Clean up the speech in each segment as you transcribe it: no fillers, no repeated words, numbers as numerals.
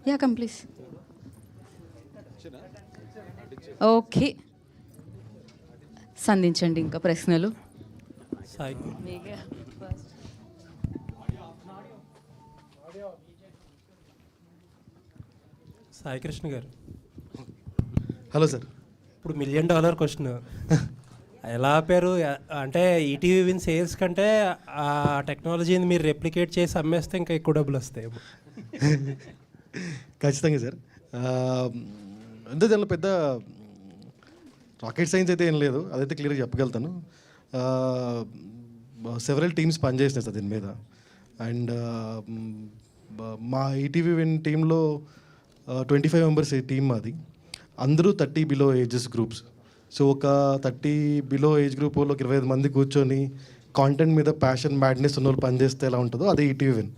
Yeah come please. Okay, సంధించండి ఇంకా ప్రశ్నలు. సాయి కృష్ణ గారు, హలో సార్. ఇప్పుడు $1 million క్వశ్చన్ ఎలా ఆపారు? అంటే ఈటీవీ విన్ సేల్స్ కంటే ఆ టెక్నాలజీని మీరు రెప్లికేట్ చేసి అమ్మేస్తే ఇంకా ఎక్కువ డబ్బులు వస్తాయి. ఖచ్చితంగా సార్. అంటే దానిలో పెద్ద రాకెట్ సైన్స్ అయితే ఏం లేదు, అదైతే క్లియర్గా చెప్పగలుగుతాను. సెవరల్ టీమ్స్ పనిచేసినాయి సార్ దీని మీద. అండ్ మా ఈటీవీ విన్ టీంలో 25 మెంబర్స్ టీమ్ మాది. అందరూ 30 బిలో ఏజెస్ గ్రూప్స్. సో ఒక 30 బిలో ఏజ్ గ్రూప్ వాళ్ళకి 25 మంది కూర్చొని కాంటెంట్ మీద ప్యాషన్ మ్యాడ్నెస్ ఉన్న వాళ్ళు పనిచేస్తే ఎలా ఉంటుందో అదే ఈటీవీ విన్.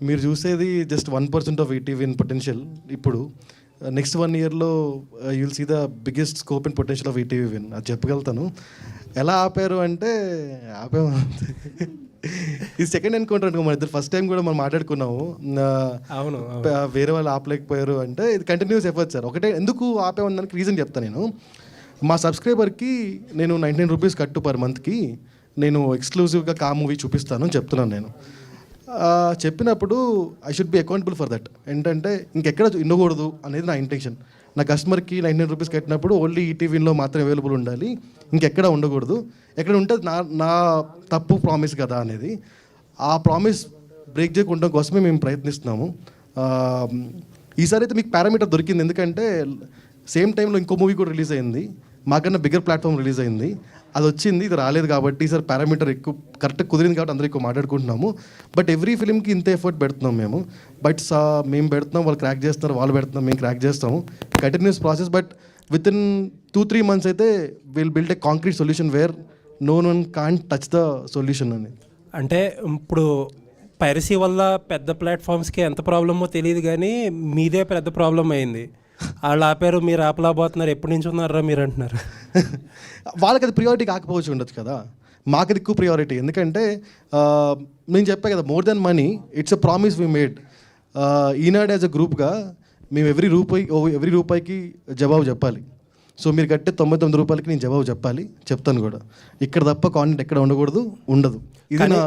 మీరు చూసేది just 1% of ETV Win potential. ఇప్పుడు నెక్స్ట్ 1 yearలో you will see the biggest scope and potential of ETV Win. అది చెప్పగలుగుతాను. ఎలా ఆపారు అంటే ఆపాము. ఇది సెకండ్ ఎన్కౌంటర్ అనుకో, మన ఇద్దరు ఫస్ట్ టైం కూడా మనం మాట్లాడుకున్నాము. అవును, వేరే వాళ్ళు ఆపలేకపోయారు అంటే ఇది కంటిన్యూస్ ఎఫర్ట్ సార్. ఒకటే ఎందుకు ఆపేమన్నానికి రీజన్ చెప్తాను నేను. మా సబ్స్క్రైబర్కి నేను 99 రూపీస్ కట్టు పర్ మంత్కి నేను ఎక్స్క్లూజివ్గా కా మూవీ చూపిస్తాను అని చెప్తున్నాను నేను. చెప్పినప్పుడు I should be accountable for that. ఏంటంటే ఇంకెక్కడ ఉండకూడదు అనేది నా ఇంటెన్షన్. నా కస్టమర్కి 99 రూపీస్ కట్టినప్పుడు ఓన్లీ ఈటీవీలో మాత్రం అవైలబుల్ ఉండాలి, ఇంకెక్కడ ఉండకూడదు. ఎక్కడ ఉంటే నా తప్పు ప్రామిస్ కదా అనేది. ఆ ప్రామిస్ బ్రేక్ చేయకుండా కోసమే మేము ప్రయత్నిస్తున్నాము. ఈసారి అయితే మీకు పారామీటర్ దొరికింది, ఎందుకంటే సేమ్ టైంలో ఇంకో మూవీ కూడా రిలీజ్ అయింది, మాకన్నా బిగ్గర్ ప్లాట్ఫామ్ రిలీజ్ అయింది. అది వచ్చింది, ఇది రాలేదు కాబట్టి ఈసారి పారామీటర్ ఎక్కువ కరెక్ట్గా కుదిరింది కాబట్టి అందరూ ఎక్కువ మాట్లాడుకుంటున్నాము. బట్ ఎవ్రీ ఫిలింకి ఇంత ఎఫర్ట్ పెడుతున్నాం మేము. బట్ మేము పెడుతున్నాం, వాళ్ళు క్రాక్ చేస్తున్నారు, వాళ్ళు పెడుతున్నాం, మేము క్రాక్ చేస్తాము. Continuous process. But within 2-3 months అయితే will build a concrete solution where no one can't touch the solution అని. అంటే ఇప్పుడు పైరసీ వల్ల పెద్ద ప్లాట్ఫామ్స్కి ఎంత ప్రాబ్లమో తెలియదు, కానీ మీదే పెద్ద ప్రాబ్లం అయింది. వాళ్ళు ఆపారు, మీరు ఆపలేకపోతున్నారు, ఎప్పటి నుంచి ఉన్నారా మీరు అంటున్నారు. వాళ్ళకి అది ప్రియారిటీ కాకపోవచ్చు ఉండొచ్చు కదా, మాకు అది ఎక్కువ ప్రియారిటీ. ఎందుకంటే నేను చెప్పా కదా, more than money it's a promise we made. Eenadu as a గ్రూప్గా మేము ఎవ్రీ రూపాయికి జవాబు చెప్పాలి. సో మీరు కట్టే 99 రూపాయలకి నేను జవాబు చెప్తాను కూడా. ఇక్కడ తప్ప కాంటెంట్ ఎక్కడ ఉండదు. ఇది నా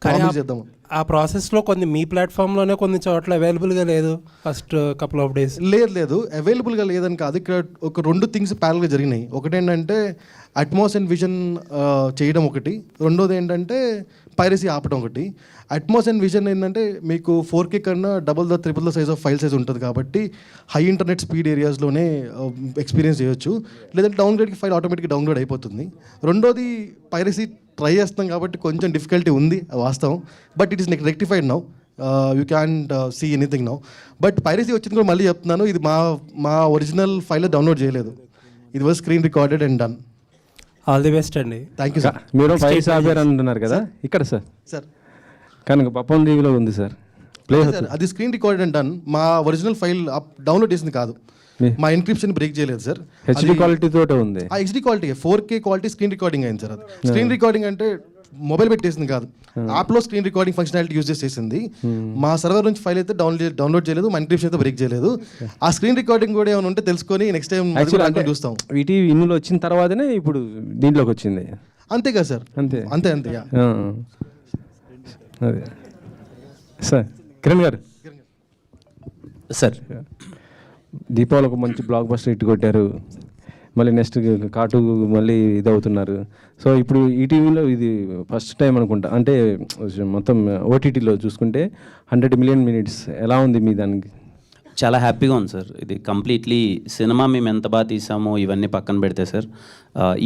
ప్రామిస్ చేద్దాము. ఆ ప్రాసెస్లో కొన్ని మీ ప్లాట్ఫామ్లోనే కొన్ని చోట్ల అవైలబుల్గా లేదు ఫస్ట్ కపుల్ ఆఫ్ డేస్. లేదు అవైలబుల్గా లేదని కాదు, ఇక్కడ ఒక 2 థింగ్స్ ప్యారల్గా జరిగినాయి. ఒకటి ఏంటంటే అట్మాస్ అండ్ విజన్ చేయడం ఒకటి, రెండోది ఏంటంటే పైరసీ ఆపడం ఒకటి. అట్మాస్ అండ్ విజన్ ఏంటంటే మీకు 4K కన్నా triple the size of file size ఉంటుంది కాబట్టి హై ఇంటర్నెట్ స్పీడ్ ఏరియాస్లోనే ఎక్స్పీరియన్స్ చేయొచ్చు, లేదంటే డౌన్లోడ్కి ఫైల్ ఆటోమేటిక్గా డౌన్లోడ్ అయిపోతుంది. రెండోది పైరసీ ట్రై చేస్తాం కాబట్టి కొంచెం డిఫికల్టీ ఉంది, వాస్తవం. But it is rectified now, you can see anything now. But piracy వచ్చింది కూడా మళ్ళీ చెప్తున్నాను, ఇది మా ఒరిజినల్ ఫైల్ డౌన్లోడ్ చేయలేదు, ఇది was screen recorded and done. All the best అండి. Thank you sir. మీరు పైరసీ ఆపారు అంటున్నారు కదా, ఇక్కడ సార్ కనుక పప్పన్ టీవీలో ఉంది సార్, అది స్క్రీన్ రికార్డెడ్ అండ్ డన్. మా ఒరిజినల్ ఫైల్ డౌన్లోడ్ చేసింది కాదు, మా ఎన్క్రిప్షన్ బ్రేక్ చేయలేదు సార్. హెచ్డి క్వాలిటీ తోటే ఉంది. ఆ HD quality 4K quality screen recording అయింది సార్. అది స్క్రీన్ రికార్డింగ్ అంటే మొబైల్ పెట్టేసింది కాదు, యాప్లో స్క్రీన్ రికార్డింగ్ ఫంక్షనాలిటీ యూజ్ చేసేసింది. మా సర్వర్ నుంచి ఫైల్ అయితే డౌన్లోడ్ చేయలేదు, మా ఎన్క్రిప్షన్ అయితే బ్రేక్ చేయలేదు. ఆ స్క్రీన్ రికార్డింగ్ కూడా ఏమైనా ఉంటే తెలుసుకొని నెక్స్ట్ టైం చూస్తాం. ఈటీవీ ఇన్నులో వచ్చిన తర్వాతనే ఇప్పుడు దీంట్లోకి వచ్చింది, అంతే కదా సార్? అంతే. అదే సార్. కిరణ్ గారు సార్, దీపావళి ఒక మంచి బ్లాక్ బస్టర్ హిట్ కొట్టారు, మళ్ళీ నెక్స్ట్ కాటు మళ్ళీ ఇది అవుతున్నారు. సో ఇప్పుడు ఈటీవీలో ఇది ఫస్ట్ టైం అనుకుంటా, అంటే మొత్తం ఓటీటీలో చూసుకుంటే 100 million minutes. ఎలా ఉంది మీ దానికి? చాలా హ్యాపీగా ఉంది సార్. ఇది కంప్లీట్లీ సినిమా మేము ఎంత బాగా తీసామో ఇవన్నీ పక్కన పెడితే సార్,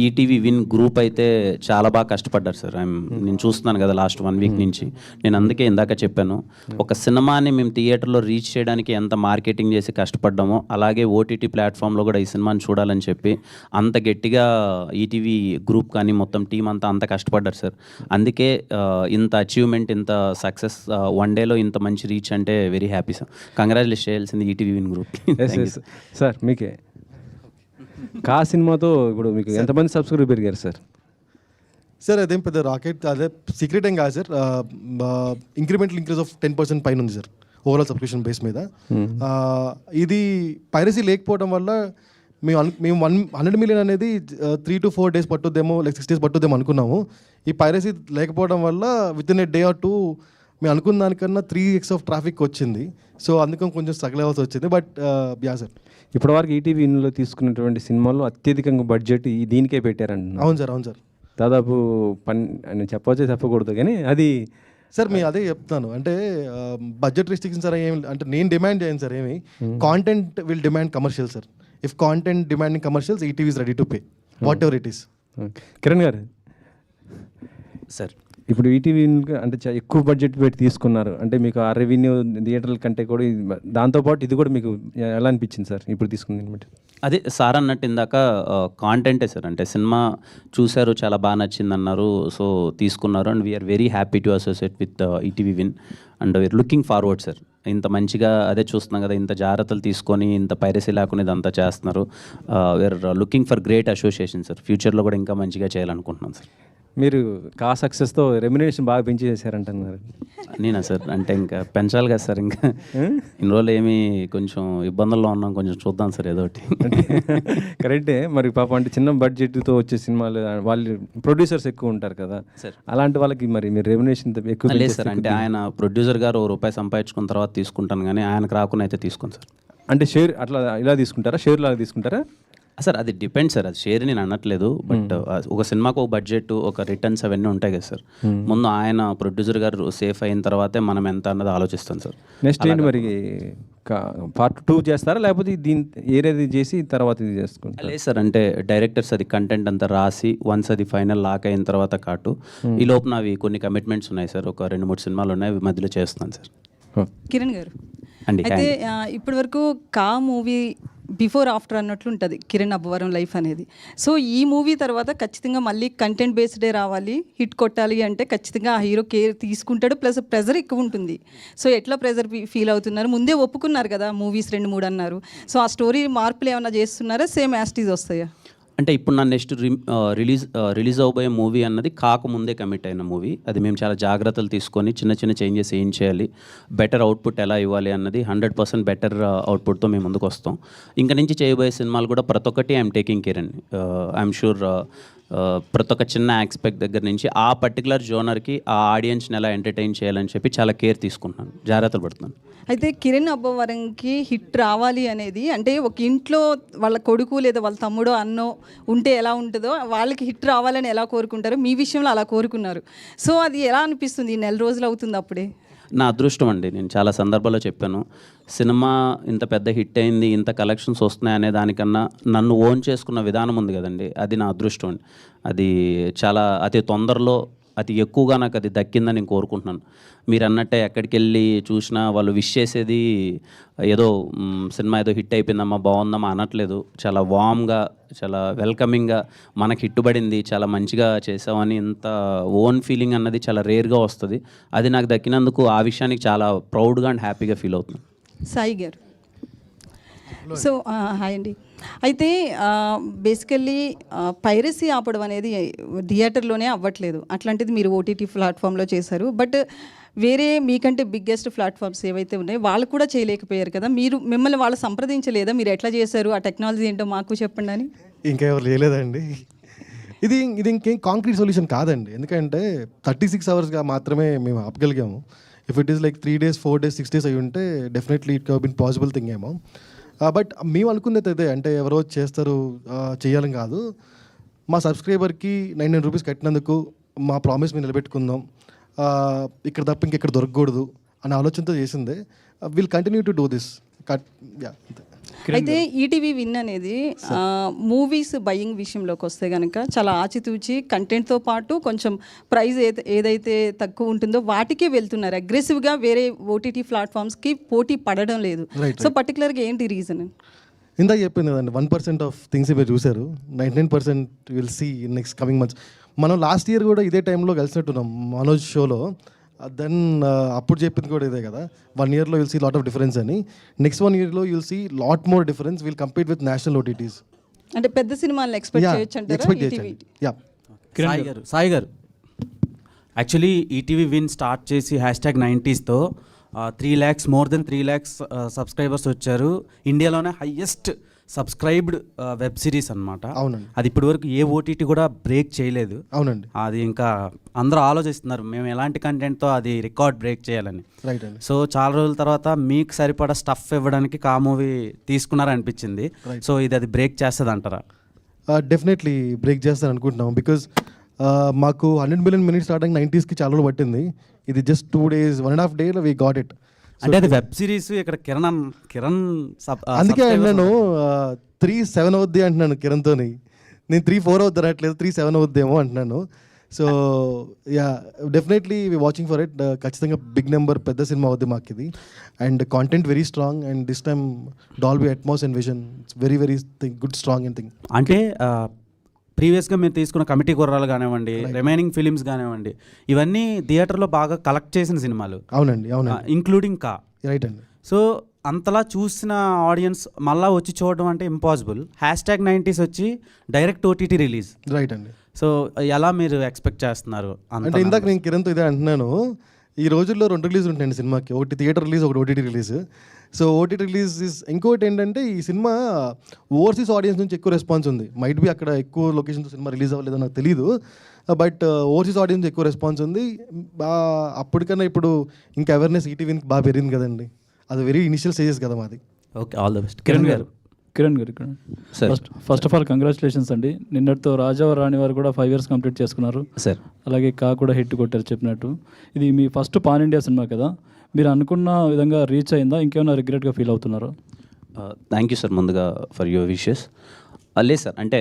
ఈటీవీ విన్ గ్రూప్ అయితే చాలా బాగా కష్టపడ్డారు సార్. నేను చూస్తున్నాను కదా లాస్ట్ 1 week నుంచి. నేను అందుకే ఇందాక చెప్పాను, ఒక సినిమాని మేము థియేటర్లో రీచ్ చేయడానికి ఎంత మార్కెటింగ్ చేసి కష్టపడ్డామో, అలాగే ఓటీటీ ప్లాట్ఫామ్లో కూడా ఈ సినిమాని చూడాలని చెప్పి అంత గట్టిగా ఈటీవీ గ్రూప్ కానీ మొత్తం టీం అంత కష్టపడ్డారు సార్. అందుకే ఇంత అచీవ్మెంట్, ఇంత సక్సెస్, 1 dayలో ఇంత మంచి రీచ్ అంటే వెరీ హ్యాపీ సార్. కంగ్రాచులేషన్ చేయాల్సింది ఈటీవీ విన్ గ్రూప్. సార్ మీకే కా సినిమాతో ఇప్పుడు మీకు ఎంతమంది సబ్స్క్రైబర్ పెరిగారు సార్? సార్ అదేం పెద్ద రాకెట్, అదే సీక్రెట్ ఏం కాదు సార్. ఇంక్రిమెంటల్ ఇంక్రీజ్ ఆఫ్ 10% పైన ఉంది సార్ ఓవరాల్ సబ్స్క్రిప్షన్ బేస్ మీద. ఇది పైరసీ లేకపోవడం వల్ల మేము 100 million అనేది 3 to 4 days పట్టుద్దేమో, లైక్ 6 days పట్టుద్దేమో అనుకున్నాము. ఈ పైరసీ లేకపోవడం వల్ల with in a day or 2 మేము అనుకున్న దానికన్నా 3x ఆఫ్ ట్రాఫిక్ వచ్చింది. సో అందుకని కొంచెం స్ట్రగుల్ అవ్వాల్సి వచ్చింది. బట్ యా సార్, ఇప్పటివరకు ఈటీవీలో తీసుకున్నటువంటి సినిమాల్లో అత్యధికంగా బడ్జెట్ దీనికే పెట్టారండి. అవును సార్, అవును సార్. దాదాపు అని చెప్పవచ్చే చెప్పకూడదు కానీ అది సార్ మీ అదే చెప్తాను. అంటే బడ్జెట్ రిస్ట్రిక్షన్స్ సార్ ఏమి అంటే నేను డిమాండ్ చేయను సార్ ఏమి. Content will demand commercial sir. If content demanding commercials, ETV is ready to pay what ever it is. Kiran గారు, సార్ ఇప్పుడు ఈటీవీ అంటే ఎక్కువ బడ్జెట్ పెట్టి తీసుకున్నారు అంటే మీకు ఆ రెవెన్యూ థియేటర్ల కంటే కూడా దాంతోపాటు ఇది కూడా మీకు ఎలా అనిపించింది సార్ ఇప్పుడు తీసుకుంది బట్టి? అదే సార్ అన్నట్టు ఇందాక కాంటెంటే సార్, అంటే సినిమా చూశారు, చాలా బాగా నచ్చింది అన్నారు, సో తీసుకున్నారు. And we're very happy to associate with ETV Win and we're looking forward sir. ఇంత మంచిగా అదే చూస్తున్నాం కదా, ఇంత జాగ్రత్తలు తీసుకొని ఇంత పైరసీ లేకుండా ఇదంతా చేస్తున్నారు. We're looking for great association sir. ఫ్యూచర్లో కూడా ఇంకా మంచిగా చేయాలనుకుంటున్నాం సార్. మీరు సక్సెస్తో రెమ్యునరేషన్ బాగా పెంచి చేశారంటున్నారు. నేనా సార్, అంటే ఇంకా పెంచాలి కదా సార్, ఇంకా ఇన్ని రోజులు ఏమి కొంచెం ఇబ్బందుల్లో ఉన్నాం, కొంచెం చూద్దాం సార్ ఏదో ఒకటి. కరెక్టే, మరి పాపం అంటే చిన్న బడ్జెట్తో వచ్చే సినిమాలు వాళ్ళు ప్రొడ్యూసర్స్ ఎక్కువ ఉంటారు కదా సార్, అలాంటి వాళ్ళకి మరి మీరు రెమ్యునరేషన్ ఎక్కువ లేదు సార్. అంటే ఆయన ప్రొడ్యూసర్ గారు ₹1 సంపాదించుకున్న తర్వాత తీసుకుంటాను, కానీ ఆయనకు రాకుండా అయితే తీసుకోను సార్. అంటే షేర్ అట్లా ఇలా తీసుకుంటారా, షేర్ లాగా తీసుకుంటారా? సార్ అది డిపెండ్ సార్, అది షేర్ నేను అనట్లేదు. బట్ ఒక సినిమాకు ఒక బడ్జెట్, ఒక రిటర్న్స్ అవన్నీ ఉంటాయి కదా సార్. ముందు ఆయన ప్రొడ్యూసర్ గారు సేఫ్ అయిన తర్వాతే మనం ఎంత అన్నది ఆలోచిస్తాం సార్. నెక్స్ట్ ఏంటి మరి, part 2 చేస్తారా లేకపోతే దీని ఏరేది చేసి తర్వాత ఇది చేసుకుంటారా? లేదు సార్, అంటే డైరెక్టర్స్ అది కంటెంట్ అంతా రాసి వన్స్ అది ఫైనల్ లాక్ అయిన తర్వాత కాటు ఈ లోపు అవి కొన్ని కమిట్మెంట్స్ ఉన్నాయి సార్. ఒక 2-3 సినిమాలు ఉన్నాయి, అవి మధ్యలో చేస్తున్నాను సార్. కిరణ్ గారు, అండి అయితే ఇప్పటి వరకు కా మూవీ బిఫోర్ ఆఫ్టర్ అన్నట్లు ఉంటుంది కిరణ్ అబ్బవరం లైఫ్ అనేది. సో ఈ మూవీ తర్వాత ఖచ్చితంగా మళ్ళీ కంటెంట్ బేస్డే రావాలి, హిట్ కొట్టాలి అంటే ఖచ్చితంగా ఆ హీరో కేర్ తీసుకుంటాడు, ప్లస్ ప్రెజర్ ఎక్కువ ఉంటుంది. సో ఎట్లా ప్రెజర్ ఫీల్ అవుతున్నారు? ముందే ఒప్పుకున్నారు కదా మూవీస్ 2-3 అన్నారు. సో ఆ స్టోరీ మార్పులు ఏమైనా చేస్తున్నారా, సేమ్ యాస్టీజ్ వస్తాయా? అంటే ఇప్పుడు నా నెక్స్ట్ రిలీజ్ అవబోయే మూవీ అన్నది కాకముందే కమిట్ అయిన మూవీ. అది మేము చాలా జాగ్రత్తలు తీసుకొని చిన్న చిన్న చేంజెస్ ఏం చేయాలి, బెటర్ అవుట్పుట్ ఎలా ఇవ్వాలి అన్నది 100% బెటర్ అవుట్పుట్తో మేము ముందుకు వస్తాం. ఇంకా నుంచి చేయబోయే సినిమాలు కూడా ప్రతి ఒక్కటి ఐఎమ్ టేకింగ్ కేర్ అండి. ఐఎమ్ షూర్ ప్రతి ఒక్క చిన్న ఆస్పెక్ట్ దగ్గర నుంచి ఆ పర్టికులర్ జోనర్కి ఆ ఆడియన్స్ని ఎలా ఎంటర్టైన్ చేయాలని చెప్పి చాలా కేర్ తీసుకుంటున్నాను, జాగ్రత్తలు పడుతున్నాను. అయితే కిరణ్ అబ్బవరంకి హిట్ రావాలి అనేది, అంటే ఒక ఇంట్లో వాళ్ళ కొడుకు లేదా వాళ్ళ తమ్ముడో అన్నో ఉంటే ఎలా ఉంటుందో వాళ్ళకి హిట్ రావాలని ఎలా కోరుకుంటారో మీ విషయంలో అలా కోరుకున్నారు. సో అది ఎలా అనిపిస్తుంది? ఈ 4 రోజులు అవుతుంది అప్పుడే. నా అదృష్టం అండి, నేను చాలా సందర్భాల్లో చెప్పాను, సినిమా ఇంత పెద్ద హిట్ అయింది, ఇంత కలెక్షన్స్ వస్తున్నాయి అనే దానికన్నా నన్ను ఓన్ చేసుకున్న విధానం ఉంది కదండి, అది నా అదృష్టం అండి. అది చాలా అతి తొందరలో అతి ఎక్కువగా నాకు అది దక్కిందని నేను కోరుకుంటున్నాను. మీరు అన్నట్టే ఎక్కడికి వెళ్ళి చూసినా వాళ్ళు విష్ చేసేది ఏదో సినిమా ఏదో హిట్ అయిపోయిందమ్మా బాగుందమ్మా అనట్లేదు. చాలా వామ్గా, చాలా వెల్కమింగ్గా మనకి హిట్టుబడింది, చాలా మంచిగా చేసామని ఇంత ఓన్ ఫీలింగ్ అన్నది చాలా రేర్గా వస్తుంది. అది నాకు దక్కినందుకు ఆ విషయానికి చాలా ప్రౌడ్గా అండ్ హ్యాపీగా ఫీల్ అవుతున్నాను. సాయి గారు, సో హాయ్ అండి. అయితే బేసికల్లీ పైరసీ ఆపడం అనేది థియేటర్లోనే అవ్వట్లేదు, అట్లాంటిది మీరు ఓటీటీ ప్లాట్ఫామ్లో చేశారు. బట్ వేరే మీకంటే బిగ్గెస్ట్ ప్లాట్ఫామ్స్ ఏవైతే ఉన్నాయో వాళ్ళు కూడా చేయలేకపోయారు కదా, మిమ్మల్ని వాళ్ళు సంప్రదించలేదా? మీరు ఎట్లా చేశారు, ఆ టెక్నాలజీ ఏంటో మాకు చెప్పండి అని. ఇంకా ఎవరు లేదండి. ఇది ఇంకేం కాంక్రీట్ సొల్యూషన్ కాదండి, ఎందుకంటే 36 hours మాత్రమే మేము ఆపగలిగాము. If it is like 3 days 4 days 6 days అయ్యి ఉంటే definitely it been possible thing ఏమో. బట్ మేము అనుకునేది అదే, అంటే ఎవరో చేస్తారు చేయాలని కాదు. మా సబ్స్క్రైబర్కి 99 rupees కట్టినందుకు మా ప్రామిస్ మేము నిలబెట్టుకుందాం, ఇక్కడ తప్ప ఇంకెక్కడ దొరకకూడదు అనే ఆలోచనతో చేసిందే. Will continue to do this. అయితే ఈటీవీ విన్ అనేది మూవీస్ బయింగ్ విషయంలోకి వస్తే కనుక చాలా ఆచితూచి కంటెంట్తో పాటు కొంచెం ప్రైస్ ఏదైతే తక్కువ ఉంటుందో వాటికే వెళ్తున్నారు అగ్రెసివ్గా, వేరే ఓటీటీ ప్లాట్ఫామ్స్కి పోటీ పడడం లేదు. సో పర్టికులర్గా ఏంటి రీజన్? ఇందాక చెప్పింది కదండి, 1% ఆఫ్ థింగ్స్ మీరు చూశారు, 99% will see in next coming months. మనం లాస్ట్ ఇయర్ కూడా ఇదే టైంలో కలిసినట్టున్నాం మనోజ్ షోలో. దెన్ అప్పుడు చెప్పింది కూడా ఇదే కదా, 1 yearలో will see lot of difference అని. నెక్స్ట్ 1 yearలో will see lot more difference. Will compete with national OTTs. అంటే పెద్ద సినిమాలను ఎక్స్పెక్ట్ చేయొచ్చు అంటారా? సాయి గారు, యాక్చువల్లీ ఈటీవీ విన్ స్టార్ట్ చేసి #90sతో మోర్ దెన్ 3 lakhs సబ్స్క్రైబర్స్ వచ్చారు. ఇండియాలోనే హైయెస్ట్ సబ్స్క్రైబ్డ్ వెబ్ సిరీస్ అనమాట. అవునండి. అది ఇప్పటివరకు ఏ ఓటీటీ కూడా బ్రేక్ చేయలేదు. అవునండి. అది ఇంకా అందరూ ఆలోచిస్తున్నారు మేము ఎలాంటి కంటెంట్తో అది రికార్డ్ బ్రేక్ చేయాలని. రైట్ అండి. సో చాలా రోజుల తర్వాత మీకు సరిపడా స్టఫ్ ఇవ్వడానికి కా మూవీ తీసుకున్నారనిపించింది. సో ఇది బ్రేక్ చేస్తుంది అంటారా? డెఫినెట్లీ బ్రేక్ చేస్తాను అనుకుంటున్నాం. బికాజ్ మాకు 100 million minutes స్టార్టింగ్ 90sకి చాలా రోజులు పట్టింది. ఇది just 2 days 1.5 days we got it. అంటే అది వెబ్ సిరీస్. ఇక్కడ కిరణ్ అందుకే అంటున్నాను 3-7 అవుద్ది అంటున్నాను కిరణ్తోని. నేను 3-4 అవుద్ది అనట్లేదు, 3-7 అవుద్దేమో అంటున్నాను. So yeah definitely we watching for it. ఖచ్చితంగా బిగ్ నెంబర్ పెద్ద సినిమా అవుద్ది మాకు ఇది. And content very strong and this time Dolby Atmos and vision it's very very good strong and thing. అంటే ప్రీవియస్గా మీరు తీసుకున్న కమిటీ కుర్రాలు కానివ్వండి, రిమైనింగ్ ఫిలిమ్స్ కానివ్వండి, ఇవన్నీ థియేటర్లో బాగా కలెక్ట్ చేసిన సినిమాలు. అవునండి. అవునండి. ఇంక్లూడింగ్ కా. రైట్ అండి. సో అంతలా చూసిన ఆడియన్స్ మళ్ళీ వచ్చి చూడడం అంటే ఇంపాసిబుల్. #90s వచ్చి డైరెక్ట్ ఓటీటీ రిలీజ్. రైట్ అండి. సో ఎలా మీరు ఎక్స్పెక్ట్ చేస్తున్నారు? అంటే ఇందాక నేను కిరణ్తో ఇదే అంటున్నాను, ఈ రోజుల్లో 2 రిలీజ్ ఉంటాయండి సినిమాకి. ఒకటి థియేటర్ రిలీజ్, ఒకటి OTT release. So OTT release ఇంకోటి ఏంటంటే ఈ సినిమా ఓవర్సీస్ ఆడియన్స్ నుంచి ఎక్కువ రెస్పాన్స్ ఉంది. మైట్ బి అక్కడ ఎక్కువ లొకేషన్తో సినిమా రిలీజ్ అవ్వలేదో నాకు తెలీదు, బట్ ఓవర్సీస్ ఆడియన్స్ ఎక్కువ రెస్పాన్స్ ఉంది. అప్పటికన్నా ఇప్పుడు ఇంకా అవేర్నెస్ ఈటీవీకి బాగా పెరిగింది కదండి. అది వెరీ ఇనిషియల్ స్టేజెస్ కదా మాది. Okay, all the best. Kiran గారు ఇక్కడ ఫస్ట్ ఆఫ్ ఆల్ కంగ్రాచులేషన్స్ అండి. నిన్నటితో రాజా రాణి వారు కూడా 5 years కంప్లీట్ చేసుకున్నారు సార్. అలాగే కా కూడా హిట్ కొట్టారు చెప్పినట్టు. ఇది మీ ఫస్ట్ పాన్ ఇండియా సినిమా కదా, మీరు అనుకున్న విధంగా రీచ్ అయిందా? ఇంకేమైనా రిగ్రెట్గా ఫీల్ అవుతున్నారా? థ్యాంక్ యూ సార్ ముందుగా ఫర్ యువర్ విషెస్. లేదు సార్, అంటే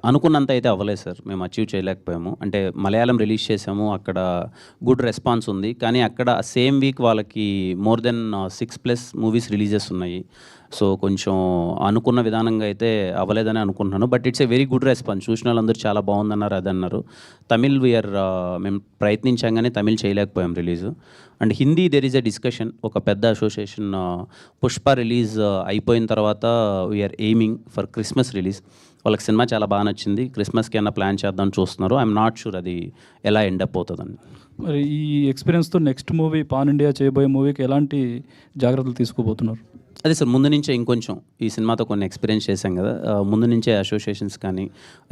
అనుకున్నంత అయితే అవ్వలేదు సార్, మేము అచీవ్ చేయలేకపోయాము. అంటే మలయాళం రిలీజ్ చేసాము, అక్కడ గుడ్ రెస్పాన్స్ ఉంది, కానీ అక్కడ సేమ్ వీక్ వాళ్ళకి మోర్ దెన్ 6+ మూవీస్ రిలీజెస్ ఉన్నాయి. సో కొంచెం అనుకున్న విధానంగా అయితే అవ్వలేదని అనుకుంటున్నాను. But it's a very good response. చూసిన వాళ్ళందరూ చాలా బాగుందన్నారు, అదన్నారు. తమిళ్ మేము ప్రయత్నించాం కానీ తమిళ్ చేయలేకపోయాం release. And Hindi there is a discussion. ఒక పెద్ద అసోసియేషన్ పుష్ప రిలీజ్ అయిపోయిన తర్వాత we're aiming for Christmas release. వాళ్ళకి సినిమా చాలా బాగా నచ్చింది, క్రిస్మస్కి ఏమైనా ప్లాన్ చేద్దాం చూస్తున్నారు. ఐఎమ్ నాట్ షూర్ అది ఎలా ఎండప్ అవుతుందని. మరి ఈ ఎక్స్పీరియన్స్తో నెక్స్ట్ మూవీ పాన్ ఇండియా చేయబోయే మూవీకి ఎలాంటి జాగ్రత్తలు తీసుకోబోతున్నారు? అదే సార్, ముందు నుంచే ఇంకొంచెం ఈ సినిమాతో కొన్ని ఎక్స్పీరియన్స్ చేశాం కదా, ముందు నుంచే అసోసియేషన్స్ కానీ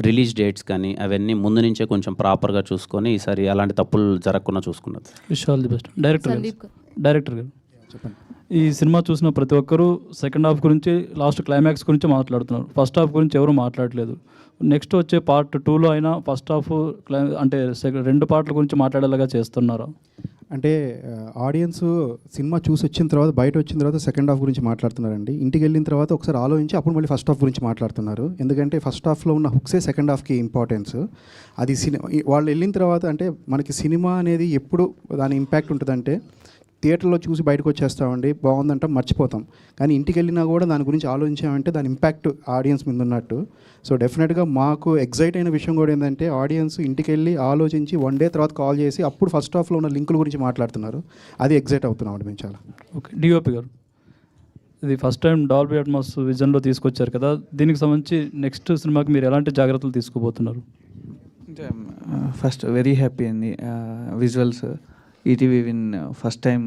రిలీజ్ డేట్స్ కానీ అవన్నీ ముందు నుంచే కొంచెం ప్రాపర్గా చూసుకొని ఈసారి అలాంటి తప్పులు జరగకుండా చూసుకున్నది. Wish all the best. Director గారు చెప్పండి. ఈ సినిమా చూసిన ప్రతి ఒక్కరూ సెకండ్ హాఫ్ గురించి, లాస్ట్ క్లైమాక్స్ గురించి మాట్లాడుతున్నారు. ఫస్ట్ హాఫ్ గురించి ఎవరు మాట్లాడలేదు. నెక్స్ట్ వచ్చే పార్ట్ 2లో అయినా ఫస్ట్ హాఫ్ అంటే 2 పార్ట్ల గురించి మాట్లాడేలాగా చేస్తున్నారా? అంటే ఆడియన్స్ సినిమా చూసి వచ్చిన తర్వాత, బయట వచ్చిన తర్వాత సెకండ్ హాఫ్ గురించి మాట్లాడుతున్నారండి. ఇంటికి వెళ్ళిన తర్వాత ఒకసారి ఆలోచించి అప్పుడు మళ్ళీ ఫస్ట్ హాఫ్ గురించి మాట్లాడుతున్నారు. ఎందుకంటే ఫస్ట్ హాఫ్లో ఉన్న హుక్సే సెకండ్ హాఫ్కి ఇంపార్టెన్స్. అది వాళ్ళు వెళ్ళిన తర్వాత, అంటే మనకి సినిమా అనేది ఎప్పుడు దాని ఇంపాక్ట్ ఉంటుందంటే థియేటర్లో చూసి బయటకు వచ్చేస్తామండి, బాగుందంటాం, మర్చిపోతాం. కానీ ఇంటికి వెళ్ళినా కూడా దాని గురించి ఆలోచించామంటే దాని ఇంపాక్ట్ ఆడియన్స్ మీద ఉన్నట్టు. సో డెఫినెట్గా మాకు ఎగ్జైట్ అయిన విషయం కూడా ఏంటంటే ఆడియన్స్ ఇంటికి వెళ్ళి ఆలోచించి 1 day తర్వాత కాల్ చేసి అప్పుడు ఫస్ట్ హాఫ్లో ఉన్న లింకుల గురించి మాట్లాడుతున్నారు. అది ఎగ్జైట్ అవుతున్నాం మేము చాలా. ఓకే, డిఓపి గారు, ఇది ఫస్ట్ టైం డాల్బీ అట్మాస్ విజన్లో తీసుకొచ్చారు కదా, దీనికి సంబంధించి నెక్స్ట్ సినిమాకి మీరు ఎలాంటి జాగ్రత్తలు తీసుకోబోతున్నారు? ఫస్ట్ వెరీ హ్యాపీ అండి. Visuals ETV Win first time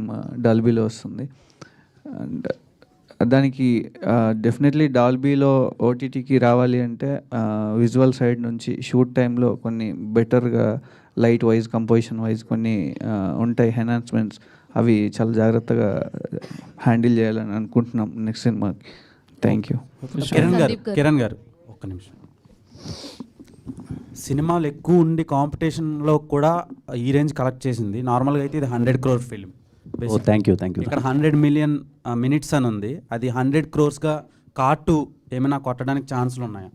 డాల్బీలో వస్తుంది. అండ్ దానికి డెఫినెట్లీ డాల్బీలో ఓటీటీకి రావాలి అంటే విజువల్ సైడ్ నుంచి షూట్ టైంలో కొన్ని బెటర్గా లైట్ వైజ్, కంపోజిషన్ వైజ్ కొన్ని ఉంటాయి ఎన్హాన్స్మెంట్స్. అవి చాలా జాగ్రత్తగా హ్యాండిల్ చేయాలని అనుకుంటున్నాం నెక్స్ట్ సినిమాకి. Thank you. కిరణ్ గారు ఒక్క నిమిషం. సినిమాలు ఎక్కువ ఉండి కాంపిటీషన్లో కూడా ఈ రేంజ్ కలెక్ట్ చేసింది. నార్మల్గా అయితే ఇది 100 crore ఫిల్మ్. Thank you. ఇక్కడ 100 million minutes అని ఉంది. అది 100 crores కార్టు ఏమైనా కొట్టడానికి ఛాన్సులు ఉన్నాయా?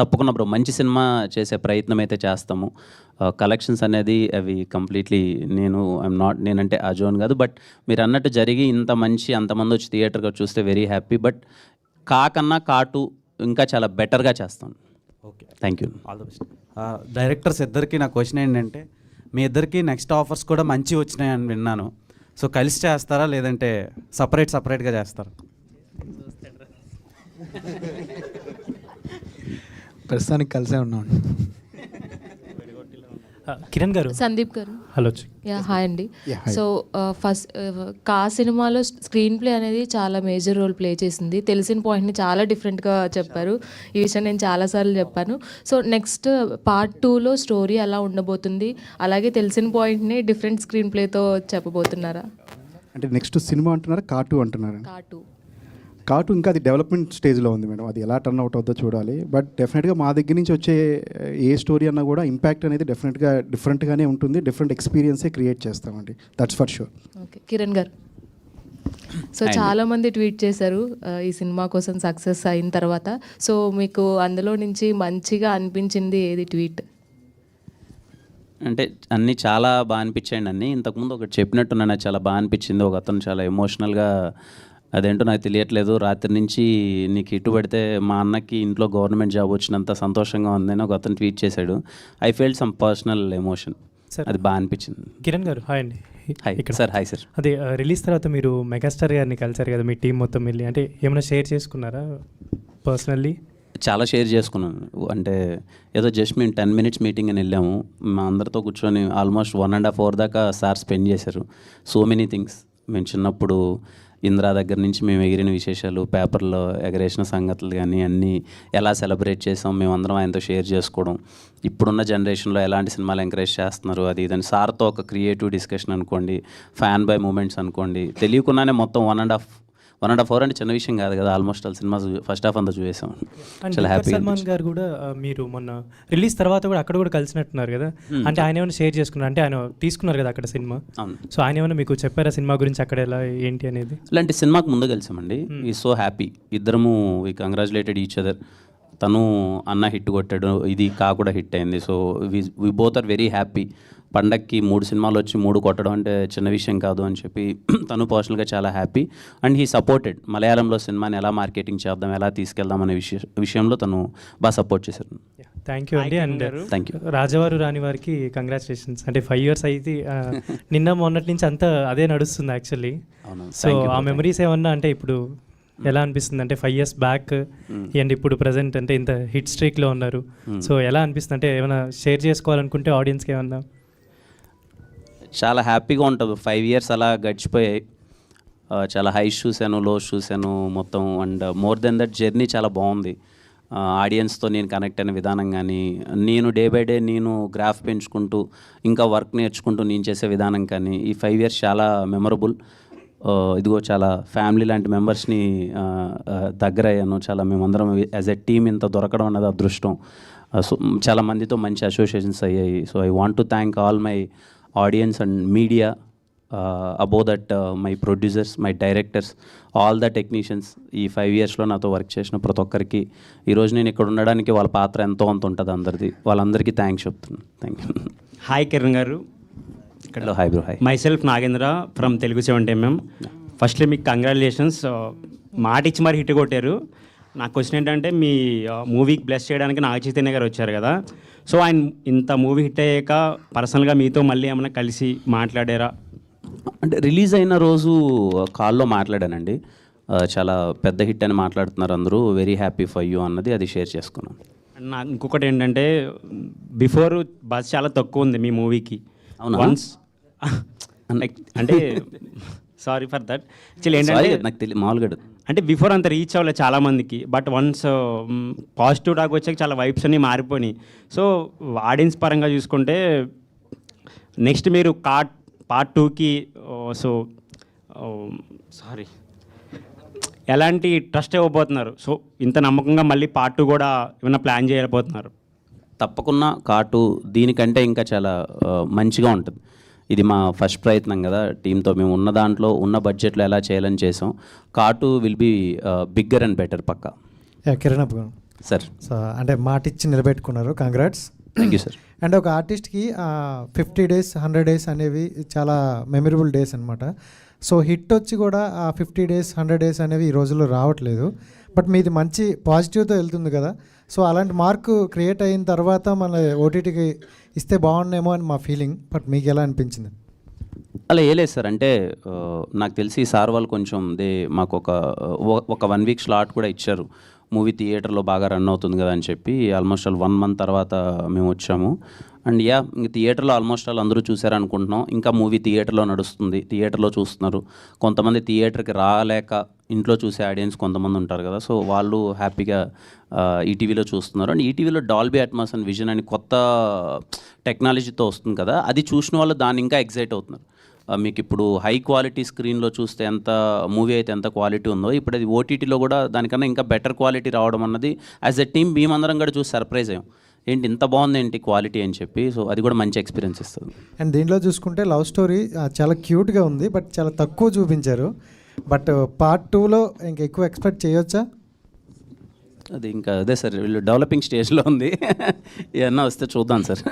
తప్పకుండా బ్రో, మంచి సినిమా చేసే ప్రయత్నం అయితే చేస్తాము. కలెక్షన్స్ అనేది అవి కంప్లీట్లీ నేనంటే ఆ జోన్ కాదు, బట్ మీరు అన్నట్టు జరిగి ఇంత మంచి అంతమంది వచ్చి థియేటర్గా చూస్తే వెరీ హ్యాపీ. బట్ కాకన్నా కాటు ఇంకా చాలా బెటర్గా చేస్తాను. Okay, thank you. All the best. Directors ఇద్దరికి నా క్వశ్చన్ ఏంటంటే, మీ ఇద్దరికి నెక్స్ట్ ఆఫర్స్ కూడా మంచి వచ్చినాయని విన్నాను. సో కలిసి చేస్తారా లేదంటే సపరేట్గా చేస్తారా? ప్రస్తుతానికి కలిసే ఉన్నాం. కిరణ్ గారు, సందీప్ గారు. హలో. యా హాయ్ అండి. సో ఫస్ట్ కా సినిమాలో స్క్రీన్ ప్లే అనేది చాలా మేజర్ రోల్ ప్లే చేసింది. తెలిసిన పాయింట్ని చాలా డిఫరెంట్గా చెప్పారు. ఈ విషయం నేను చాలాసార్లు చెప్పాను. సో నెక్స్ట్ పార్ట్ 2లో స్టోరీ ఎలా ఉండబోతుంది, అలాగే తెలిసిన పాయింట్ని డిఫరెంట్ స్క్రీన్ ప్లేతో చెప్పబోతున్నారా? అంటే నెక్స్ట్ సినిమా అంటున్నారా, కార్టూ అంటున్నారా? కార్టూ ఇంకా అది డెవలప్మెంట్ స్టేజ్లో ఉంది మేడం. అది ఎలా టర్న్ అవుట్ అవుతుందో చూడాలి. బట్ డెఫినెట్గా మా దగ్గర నుంచి వచ్చే ఏ స్టోరీ అన్నా కూడా ఇంపాక్ట్ అనేది డెఫినెట్గా డిఫరెంట్గానే ఉంటుంది. డిఫరెంట్ ఎక్స్పీరియన్సే క్రియేట్ చేస్తామండి, that's for sure. Okay, Kiran గారు. సో చాలామంది ట్వీట్ చేశారు ఈ సినిమా కోసం సక్సెస్ అయిన తర్వాత. సో మీకు అందులో నుంచి మంచిగా అనిపించింది ఏది ట్వీట్? అంటే అన్నీ చాలా బాగా అనిపించాయండి. అన్నీ ఇంతకుముందు ఒకటి చెప్పినట్టున్నా నాకు చాలా బాగా అనిపించింది. ఒక అతను చాలా ఎమోషనల్గా, అదేంటో నాకు తెలియట్లేదు, రాత్రి నుంచి నీకు ఇటు పడితే మా అన్నకి ఇంట్లో గవర్నమెంట్ జాబ్ వచ్చినంత సంతోషంగా ఉందని ఒక అతను ట్వీట్ చేశాడు. I felt some personal emotion. అది బాగా అనిపించింది. కిరణ్ గారు హాయ్ అండి. Hi sir. Hi sir. అదే రిలీజ్ తర్వాత మీరు మెగాస్టార్ గారిని కలిసారు కదా, మీ టీం మొత్తం వెళ్ళి, అంటే ఏమైనా షేర్ చేసుకున్నారా పర్సనల్లీ? చాలా షేర్ చేసుకున్నాను. అంటే ఏదో జస్ట్ మేము 10 minutes మీటింగ్ అని వెళ్ళాము. మా అందరితో కూర్చొని ఆల్మోస్ట్ 1.5 hour దాకా సార్ స్పెండ్ చేశారు. So many things. మేము చిన్నప్పుడు ఇంద్రా దగ్గర నుంచి మేము ఎగిరిన విశేషాలు, పేపర్లో ఎగరేసిన సంగతులు కానీ అన్నీ ఎలా సెలబ్రేట్ చేసాం మేమందరం ఆయనతో షేర్ చేసుకోవడం, ఇప్పుడున్న జనరేషన్లో ఎలాంటి సినిమాలు ఎంకరేజ్ చేస్తున్నారు అది ఇదని సార్తో ఒక క్రియేటివ్ డిస్కషన్ అనుకోండి, ఫ్యాన్ బై మూమెంట్స్ అనుకోండి, తెలియకుండానే మొత్తం 1.5 hour అంటే చిన్న విషయం కాదు కదా. Almost all cinema first half అంతా చూసాం. చాలా హ్యాపీ. సల్మాన్ గారు కూడా మీరు మొన్న రిలీజ్ తర్వాత కూడా అక్కడ కూడా కలిసినట్టున్నారు కదా, అంటే ఆయన ఏమైనా షేర్ చేసుకున్నారు? అంటే ఆయన తీసుకున్నారు కదా అక్కడ సినిమా. సో ఆయన ఏమైనా మీకు చెప్పారా సినిమా గురించి, అక్కడ ఎలా ఏంటి అనేది? ఇలాంటి సినిమాకి ముందు కలిసామండి. ఈ సో హ్యాపీ. ఇద్దరము వి కంగ్రాచులేటెడ్ ఈచ్ అదర్. తను అన్న హిట్ కొట్టాడు, ఇది కా కూడా హిట్ అయింది. So we both are very happy. పండక్కి 3 సినిమాలు వచ్చి 3 కొట్టడం అంటే చిన్న విషయం కాదు అని చెప్పి తను పర్సనల్గా చాలా హ్యాపీ. And he supported. మలయాళంలో సినిమాని ఎలా మార్కెటింగ్ చేద్దాం, ఎలా తీసుకెళ్దాం అనే విషయంలో తను బాగా సపోర్ట్ చేశారు. థ్యాంక్ యూ అండి. And thank you. రాజవారు రాని వారికి కంగ్రాచులేషన్స్. అంటే 5 years అయితే నిన్న మొన్నటి నుంచి అంతా అదే నడుస్తుంది యాక్చువల్లీ. సో ఆ మెమరీస్ ఏమన్నా అంటే ఇప్పుడు ఎలా అనిపిస్తుంది? అంటే 5 years బ్యాక్ అండ్ ఇప్పుడు ప్రజెంట్ అంటే ఇంత హిట్ స్ట్రీక్లో ఉన్నారు. సో ఎలా అనిపిస్తుంది? అంటే ఏమైనా షేర్ చేసుకోవాలనుకుంటే ఆడియన్స్కి ఏమన్నా? చాలా హ్యాపీగా ఉంటుంది. 5 years అలా గడిచిపోయాయి. చాలా హైస్ చూశాను, లోస్ చూశాను మొత్తం. And more than that journey చాలా బాగుంది. ఆడియన్స్తో నేను కనెక్ట్ అయిన విధానం కానీ, నేను డే బై డే నేను గ్రాఫ్ పెంచుకుంటూ ఇంకా వర్క్ నేర్చుకుంటూ నేను చేసే విధానం కానీ, ఈ 5 years చాలా మెమరబుల్. ఇదిగో చాలా ఫ్యామిలీ లాంటి మెంబర్స్ని దగ్గర అయ్యాను. చాలా మేమందరం యాజ్ ఎ టీమ్ ఇంత దొరకడం అన్నది అదృష్టం. సో చాలా మందితో మంచి అసోసియేషన్స్ అయ్యాయి. So I want to thank all my audience and media, above that my producers, my directors, all the technicians. ఈ 5 yearsలో నాతో వర్క్ చేసిన ప్రతి ఒక్కరికి ఈరోజు నేను ఇక్కడ ఉండడానికి వాళ్ళ పాత్ర ఎంతో అంత ఉంటుంది అందరిది. వాళ్ళందరికీ థ్యాంక్స్ చెప్తున్నాను. Thank you. హాయ్ కిరణ్ గారు. Hello. Hi bro. Hi. My self Nagendra from Telugu 70mm. Firstly మీకు కంగ్రాచులేషన్స్. మాట ఇచ్చి మరి హిట్ కొట్టారు. నా క్వశ్చన్ ఏంటంటే, మీ మూవీకి బ్లెస్ చేయడానికి నాగ చైతన్య గారు వచ్చారు కదా. సో ఆయన ఇంత మూవీ హిట్ అయ్యాక పర్సనల్గా మీతో మళ్ళీ ఏమైనా కలిసి మాట్లాడారా? అంటే రిలీజ్ అయిన రోజు కాల్లో మాట్లాడానండి. చాలా పెద్ద హిట్ అని మాట్లాడుతున్నారు అందరూ, వెరీ హ్యాపీ ఫర్ యూ అన్నది అది షేర్ చేసుకున్నాను. నాకు ఇంకొకటి ఏంటంటే, బిఫోర్ బస్ చాలా తక్కువ ఉంది మీ మూవీకి. వన్స్ అంటే సారీ ఫర్ దట్. యాక్చువల్లీ ఏంటంటే నాకు తెలియదు మామూలుగా, అంటే బిఫోర్ అంత రీచ్ అవ్వలేదు చాలామందికి. బట్ వన్స్ పాజిటివ్ టాక్ వచ్చాక చాలా వైబ్స్ అన్నీ మారిపోయినాయి. సో ఆడియన్స్ పరంగా చూసుకుంటే నెక్స్ట్ మీరు పార్ట్ 2కి సో సారీ ఎలాంటి ట్రస్ట్ ఇవ్వబోతున్నారు? సో ఇంత నమ్మకంగా మళ్ళీ పార్ట్ 2 కూడా ఏమైనా ప్లాన్ చేయబోతున్నారు? తప్పకుండా కార్టు దీనికంటే ఇంకా చాలా మంచిగా ఉంటుంది. ఇది మా ఫస్ట్ ప్రయత్నం కదా టీంతో. మేము ఉన్న దాంట్లో ఉన్న బడ్జెట్లో ఎలా చేయాలని చేసాం. కార్టు will be bigger and better పక్కా. కిరణ్ అప్పు సార్. సో అంటే మాట ఇచ్చి నిలబెట్టుకున్నారు, congrats. Thank you sir. And ఒక ఆర్టిస్ట్కి 50 days 100 days అనేవి చాలా మెమరబుల్ డేస్ అనమాట. సో హిట్ వచ్చి కూడా ఆ 50 days 100 days అనేవి ఈ రోజుల్లో రావట్లేదు. బట్ మీది మంచి పాజిటివ్తో వెళ్తుంది కదా. సో అలాంటి మార్క్ క్రియేట్ అయిన తర్వాత మన ఓటీటీకి ఇస్తే బాగుండేమో అని మా ఫీలింగ్. బట్ మీకు ఎలా అనిపించింది? అలా ఏ లేదు సార్. అంటే నాకు తెలిసి సార్ వాళ్ళు కొంచెం మాకు ఒక 1 week స్లాట్ కూడా ఇచ్చారు. మూవీ థియేటర్లో బాగా రన్ అవుతుంది కదా అని చెప్పి ఆల్మోస్ట్ ఆల్ 1 month తర్వాత మేము వచ్చాము. అండ్ ఇంక థియేటర్లో ఆల్మోస్ట్ ఆల్ అందరూ చూసారనుకుంటున్నాం. ఇంకా మూవీ థియేటర్లో నడుస్తుంది, థియేటర్లో చూస్తున్నారు. కొంతమంది థియేటర్కి రాలేక ఇంట్లో చూసే ఆడియన్స్ కొంతమంది ఉంటారు కదా, సో వాళ్ళు హ్యాపీగా ఈటీవీలో చూస్తున్నారు. అండ్ ఈటీవీలో డాల్బీ అట్మాస్ అండ్ విజన్ అని కొత్త టెక్నాలజీతో వస్తుంది కదా, అది చూసిన వాళ్ళు దాన్ని ఇంకా ఎగ్జైట్ అవుతున్నారు. మీకు ఇప్పుడు హై క్వాలిటీ స్క్రీన్లో చూస్తే ఎంత మూవీ అయితే ఎంత క్వాలిటీ ఉందో, ఇప్పుడు అది ఓటీటీలో కూడా దానికన్నా ఇంకా బెటర్ క్వాలిటీ రావడం అన్నది యాజ్ ఎ టీమ్ మేమందరం కూడా చూసి సర్ప్రైజ్ అయ్యాం. ఏంటి ఇంత బాగుంది ఏంటి క్వాలిటీ అని చెప్పి. సో అది కూడా మంచి ఎక్స్పీరియన్స్ ఇస్తుంది. అండ్ దీంట్లో చూసుకుంటే లవ్ స్టోరీ చాలా క్యూట్గా ఉంది, బట్ చాలా తక్కువ చూపించారు. బట్ పార్ట్ 2లో ఇంకా ఎక్కువ ఎక్స్పెక్ట్ చేయొచ్చా? అది ఇంకా అదే సార్, వీళ్ళు డెవలపింగ్ స్టేజ్లో ఉంది. ఏమన్నా వస్తే చూద్దాం సార్.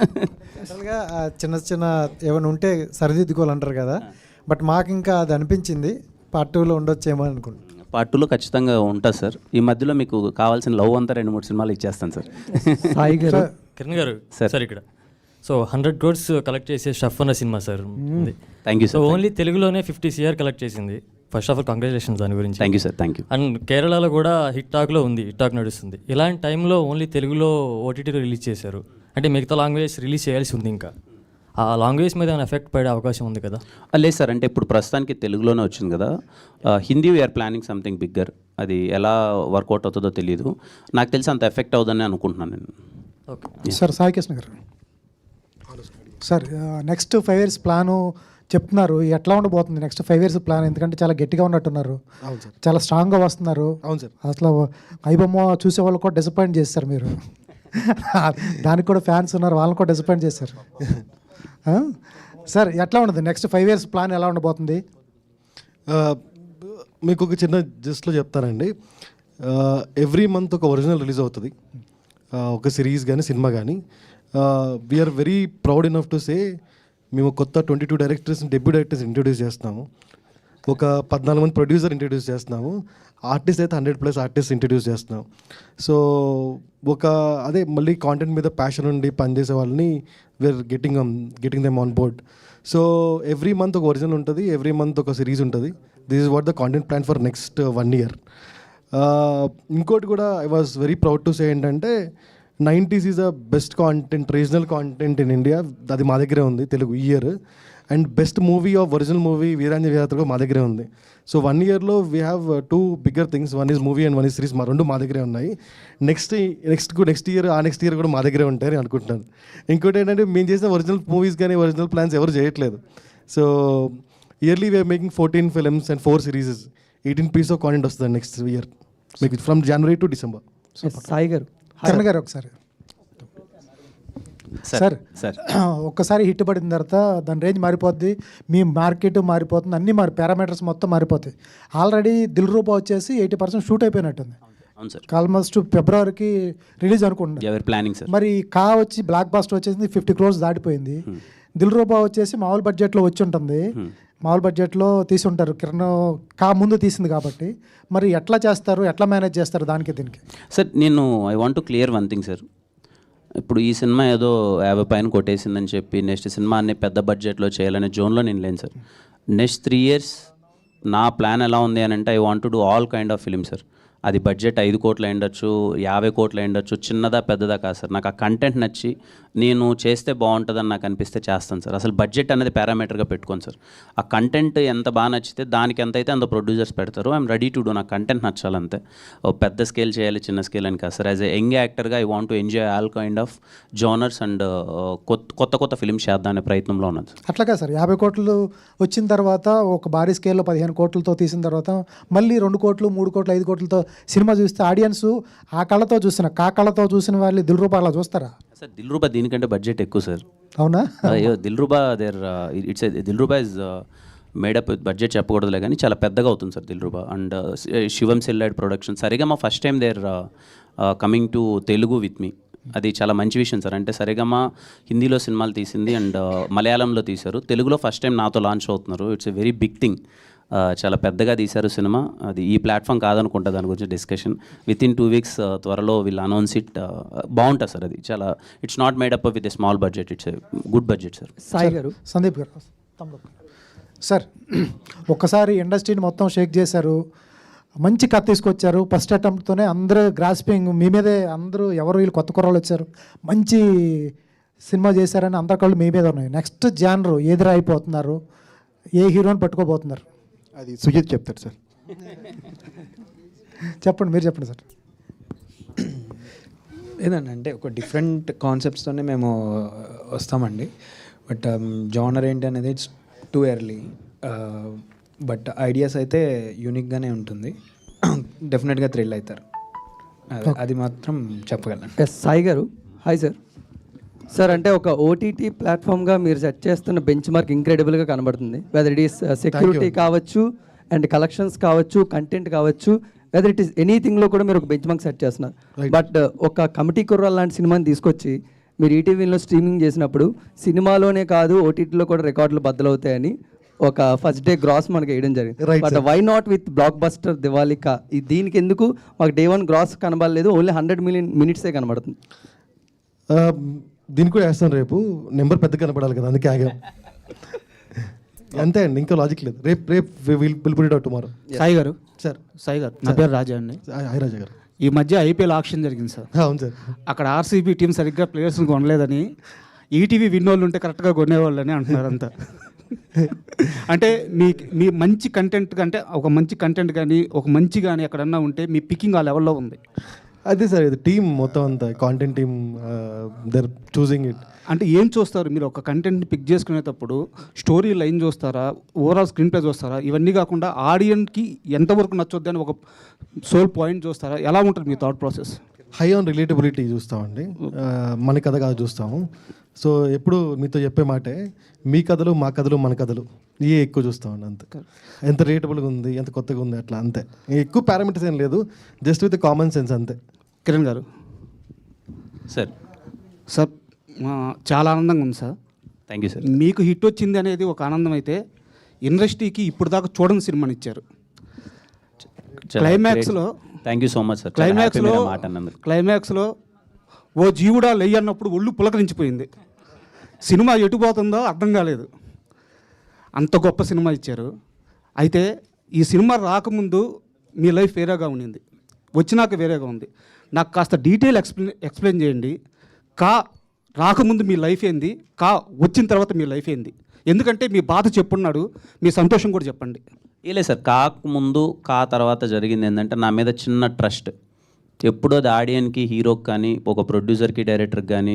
జనరల్గా చిన్న చిన్న ఏమైనా ఉంటే సరిదిద్దుకోవాలంటారు కదా, బట్ మాకు ఇంకా అది అనిపించింది పార్ట్ 2లో ఉండొచ్చేమో అనుకుంటున్నాను. పార్ట్ 2లో ఖచ్చితంగా ఉంటుంది సార్. ఈ మధ్యలో మీకు కావాల్సిన లవ్ అంతా 2-3 సినిమాలు ఇచ్చేస్తాను సార్. సాయి గారు, కిరణ్ గారు సార్ ఇక్కడ సో 100 crores కలెక్ట్ చేసే షఫ్ అన్న cinema sir. Thank you so sir. Only తెలుగులోనే 50 crore కలెక్ట్ చేసింది. ఫస్ట్ ఆఫ్ ఆల్ కంగ్రాచులేషన్స్ దాని గురించి. Thank you sir. Thank you. And కేరళలో కూడా హిట్ టాక్లో ఉంది, హిట్ టాక్ నడుస్తుంది. ఇలాంటి టైంలో ఓన్లీ తెలుగులో ఓటీటీలో రిలీజ్ చేశారు అంటే మిగతా లాంగ్వేజ్ రిలీజ్ చేయాల్సి ఉంది. ఇంకా ఆ లాంగ్వేజ్ మీద ఏమైనా ఎఫెక్ట్ పడే అవకాశం ఉంది కదా? లేదు సార్, అంటే ఇప్పుడు ప్రస్తుతానికి తెలుగులోనే వచ్చింది కదా. Hindi we're planning something bigger. అది ఎలా వర్కౌట్ అవుతుందో తెలియదు. నాకు తెలిసి అంత ఎఫెక్ట్ అవుతుందని అనుకుంటున్నాను నేను. ఓకే సార్, సాయి కృష్ణ గారు సార్, నెక్స్ట్ 5 years ప్లాను చెప్తున్నారు. ఎట్లా ఉండబోతుంది నెక్స్ట్ 5 years ప్లాన్? ఎందుకంటే చాలా గట్టిగా ఉన్నట్టున్నారు, చాలా స్ట్రాంగ్గా వస్తున్నారు. అవును సార్. అసలు ఐబొమ్మ చూసే వాళ్ళు కూడా డిసప్పాయింట్ చేస్తారు మీరు. దానికి కూడా ఫ్యాన్స్ ఉన్నారు, వాళ్ళని కూడా డిసప్పాయింట్ చేశారు. సార్, ఎట్లా ఉండదు నెక్స్ట్ 5 years ప్లాన్ ఎలా ఉండబోతుంది? మీకు ఒక చిన్న జస్ట్లో చెప్తానండి. ఎవ్రీ మంత్ ఒక ఒరిజినల్ రిలీజ్ అవుతుంది, ఒక సిరీస్ కానీ సినిమా కానీ. We're very proud enough to say మేము కొత్త 22 డైరెక్టర్స్, డెబ్యూ డైరెక్టర్స్ ఇంట్రొడ్యూస్ చేస్తున్నాము. ఒక 14 మంది ప్రొడ్యూసర్ ఇంట్రొడ్యూస్ చేస్తున్నాము. ఆర్టిస్ట్ అయితే 100+ ఆర్టిస్ట్ ఇంట్రొడ్యూస్ చేస్తున్నాం. సో ఒక అదే మళ్ళీ కాంటెంట్ మీద ప్యాషన్ ఉండి పనిచేసే వాళ్ళని we're getting them on board. So every month ఒక ఒరిజినల్ ఉంటుంది, ఎవ్రీ మంత్ ఒక సిరీస్ ఉంటుంది. This is what the content plan for next 1 year. ఇంకోటి కూడా I was very proud to say ఏంటంటే 90s is the best content, regional content in India. అది మా దగ్గరే ఉంది తెలుగు ఈ year. And best movie of original movie వీరాంజలి విహార్ కూడా మా దగ్గరే ఉంది. So 1 yearలో we have 2 bigger things. 1 is movie and 1 is series. మా 2 మా దగ్గరే ఉన్నాయి. నెక్స్ట్ ఇయర్ నెక్స్ట్ ఇయర్ కూడా మా దగ్గరే ఉంటాయని అనుకుంటున్నాను. ఇంకోటి ఏంటంటే మేము చేసిన ఒరిజినల్ మూవీస్ కానీ ఒరిజినల్ ప్లాన్స్ ఎవరు చేయట్లేదు. So yearly we're making 14 films and 4 series. 18 pieces of content వస్తుంది నెక్స్ట్ ఇయర్, మీకు from January to December. Sai గారు, కిరణ్ గారు ఒకసారి సార్, ఒక్కసారి హిట్ పడిన తర్వాత దాని రేంజ్ మారిపోద్ది, మీ మార్కెట్ మారిపోతుంది, అన్ని పారామీటర్స్ మొత్తం మారిపోతాయి. ఆల్రెడీ దిల్ రూపా వచ్చేసి 80% షూట్ అయిపోయినట్టుంది. ఆల్మోస్ట్ ఫిబ్రవరికి రిలీజ్ అనుకుంటున్నాను. మరి కా వచ్చి బ్లాక్ బాస్టర్ వచ్చేసి 50 crores దాటిపోయింది. దిల్ రూపా వచ్చేసి మామూలు బడ్జెట్లో వచ్చి ఉంటుంది, మామూలు బడ్జెట్లో తీసి ఉంటారు. కిరణ్ కా ముందు తీసింది కాబట్టి మరి ఎట్లా చేస్తారు, ఎట్లా మేనేజ్ చేస్తారు దానికి దీనికి? సార్, నేను I want to clear one thing sir. ఇప్పుడు ఈ సినిమా ఏదో 50 పైన కొట్టేసిందని చెప్పి నెక్స్ట్ సినిమా అన్ని పెద్ద బడ్జెట్లో చేయాలనే జోన్లో నేను లేను సార్. నెక్స్ట్ 3 years నా ప్లాన్ ఎలా ఉంది అని అంటే I want to do all kind of film sir. అది బడ్జెట్ 5 కోట్లు అయ్యుండొచ్చు, 50 కోట్లు అయ్యుండొచ్చు, చిన్నదా పెద్దదా కాదు సార్. నాకు ఆ కంటెంట్ నచ్చి నేను చేస్తే బాగుంటుందని నాకు అనిపిస్తే చేస్తాను సార్. అసలు బడ్జెట్ అనేది పారామీటర్గా పెట్టుకోను సార్. ఆ కంటెంట్ ఎంత బాగా నచ్చితే దానికి ఎంత అయితే అంత ప్రొడ్యూసర్స్ పెడతారు. I'm ready to do. నాకు కంటెంట్ నచ్చాలంతే. పెద్ద స్కేల్ చేయాలి, చిన్న స్కేల్ అని కాదు సార్. యాజ్ ఎ యంగ్ యాక్టర్గా I want to enjoy all kind of genres and కొత్త ఫిలిమ్స్ చేద్దాం అనే ప్రయత్నంలో ఉన్నాను సార్. అట్లాగా సార్, 50 కోట్లు వచ్చిన తర్వాత ఒక భారీ స్కేల్లో 15 కోట్లతో తీసిన తర్వాత మళ్ళీ 2 కోట్లు 3 కోట్లు 5 కోట్లతో సినిమా చూస్తే ఆడియన్స్ ఆ కళ్ళతో కళ్ళతో చూసిన వాళ్ళు దిల్ రూపా అలా చూస్తారా సార్? దిల్ రూపా దీనికంటే బడ్జెట్ ఎక్కువ సార్. అవునా? Dil Ruba Dil Ruba is made up budget చెప్పకూడదులే కానీ చాలా పెద్దగా అవుతుంది sir Dil Ruba. And Shivam Celluloid production. Saregama first time there coming to Telugu with me. అది చాలా మంచి విషయం సార్. అంటే సరిగమ హిందీలో సినిమాలు తీసింది అండ్ మలయాళంలో తీశారు, తెలుగులో ఫస్ట్ టైం నాతో లాంచ్ అవుతున్నారు. It's a very big thing. చాలా పెద్దగా తీశారు సినిమా. అది ఈ ప్లాట్ఫామ్ కాదనుకుంటా దాని గురించి డిస్కషన్. వితిన్ 2 weeks త్వరలో వీళ్ళు అనౌన్స్ ఇట్. బాగుంటుంది సార్. అది చాలా it's not made up with a small budget, it's a good budget sir. Sai గారు, సందీప్ గారు సార్, ఒక్కసారి ఇండస్ట్రీని మొత్తం షేక్ చేశారు. మంచి కథ తీసుకొచ్చారు. ఫస్ట్ అటెంప్ట్తోనే అందరూ గ్రాస్పింగ్ మీ మీదే, అందరూ ఎవరు వీళ్ళు కొత్త కుర్రాళ్ళు వచ్చారు, మంచి సినిమా చేశారని అందరి కళ్ళు మీ మీద ఉన్నాయి. నెక్స్ట్ జానర్ ఏదిరా అయిపోతున్నారు, ఏ హీరోని పట్టుకోబోతున్నారు? అది సుజిత్ చెప్తారు సార్. చెప్పండి, మీరు చెప్పండి సార్. ఏదండి అంటే ఒక డిఫరెంట్ కాన్సెప్ట్స్తోనే మేము వస్తామండి. బట్ జానర్ ఏంటి అనేది it's too early. But ideas అయితే యూనిక్గానే ఉంటుంది. డెఫినెట్గా థ్రిల్ అవుతారు, అది మాత్రం చెప్పగలను. సాయి గారు, హాయ్ సార్. సార్ అంటే ఒక ఓటీటీ ప్లాట్ఫామ్గా మీరు సెట్ చేస్తున్న బెంచ్ మార్క్ ఇంక్రెడిబుల్గా కనబడుతుంది. వెదర్ ఇట్ ఈస్ సెక్యూరిటీ కావచ్చు, అండ్ కలెక్షన్స్ కావచ్చు, కంటెంట్ కావచ్చు, వెదర్ ఇట్ ఈస్ ఎనీథింగ్లో కూడా మీరు ఒక బెంచ్ మార్క్ సెట్ చేస్తున్నారు. బట్ ఒక కమిటీ కుర్రాల్ లాంటి సినిమాని తీసుకొచ్చి మీరు ఈటీవీలో స్ట్రీమింగ్ చేసినప్పుడు సినిమాలోనే కాదు ఓటీటీలో కూడా రికార్డులు బద్దలవుతాయని ఒక ఫస్ట్ డే గ్రాస్ మనకి వేయడం జరిగింది. But why not with blockbuster దివాలికా? దీనికి ఎందుకు మాకు డే 1 గ్రాస్ కనబడలేదు, ఓన్లీ 100 మిలియన్ మినిట్సే కనబడుతుంది? దీనికి కూడా వేస్తాను రేపు, నెంబర్ పెద్ద కనపడాలి కదా, అందుకే ఆగాం. అంతే అండి, ఇంకా లాజిక్ లేదు. రేపు will put it out tomorrow. Sai గారు, సార్. సాయి గారు, నా పేరు రాజా అండి. హాయ్ రాజా గారు. ఈ మధ్య ఐపీఎల్ ఆక్షన్ జరిగింది సార్. అవును సార్. అక్కడ ఆర్సీబీ టీం సరిగ్గా ప్లేయర్స్ని కొనలేదని, ఈటీవీ విన్నోళ్ళు ఉంటే కరెక్ట్గా కొనేవాళ్ళని అంటున్నారు అంతా. అంటే మీ మంచి కంటెంట్ కంటే ఒక మంచి కంటెంట్ కానీ ఒక మంచి కానీ ఎక్కడన్నా ఉంటే మీ పికింగ్ ఆ లెవెల్లో ఉంది. అదే సార్, ఇది టీమ్ మొత్తం అంతా content team, they're choosing it. అంటే ఏం చూస్తారు మీరు ఒక కంటెంట్ని పిక్ చేసుకునేటప్పుడు? స్టోరీ లైన్ చూస్తారా, ఓవరాల్ స్క్రీన్ ప్లే చూస్తారా? ఇవన్నీ కాకుండా ఆడియన్స్కి ఎంతవరకు నచ్చొద్దు అని ఒక సోల్ పాయింట్ చూస్తారా? ఎలా ఉంటుంది మీ thought process? High on relatability చూస్తామండి, మన కథ కాదు చూస్తాము. సో ఎప్పుడు మీతో చెప్పే మాటే, మీ కథలు మా కథలు మన కథలు ఇవే ఎక్కువ చూస్తామండి. అంతే, ఎంత రిలేటబుల్గా ఉంది, ఎంత కొత్తగా ఉంది, అట్లా అంతే. ఎక్కువ పారామీటర్స్ ఏం లేదు, జస్ట్ విత్ కామన్ సెన్స్ అంతే. కిరణ్ గారు. సార్. సార్ చాలా ఆనందంగా ఉంది సార్. Thank you sir. మీకు హిట్ వచ్చింది అనేది ఒక ఆనందం అయితే, ఇండస్ట్రీకి ఇప్పుడు దాకా చూడని సినిమాని ఇచ్చారు. క్లైమాక్స్లో thank you so much sir. క్లైమాక్స్లో ఓ జీవుడా లెయ్యి అన్నప్పుడు ఒళ్ళు పులకరించిపోయింది. సినిమా ఎటు పోతుందో అర్థం కాలేదు, అంత గొప్ప సినిమా ఇచ్చారు. అయితే ఈ సినిమా రాకముందు మీ లైఫ్ వేరేగా ఉండింది, వచ్చినాక వేరేగా ఉంది. నాకు కాస్త డీటెయిల్ ఎక్స్ప్లెయిన్ చేయండి. రాకముందు మీ లైఫ్ ఏంది, వచ్చిన తర్వాత మీ లైఫ్ ఏంది? ఎందుకంటే మీ బాధ చెప్పున్నాడు, మీ సంతోషం కూడా చెప్పండి. లేదు సార్, ముందు తర్వాత జరిగింది ఏంటంటే, నా మీద చిన్న ట్రస్ట్. ఎప్పుడో అది ఆడియన్కి, హీరోకి కానీ, ఒక ప్రొడ్యూసర్కి, డైరెక్టర్కి కానీ,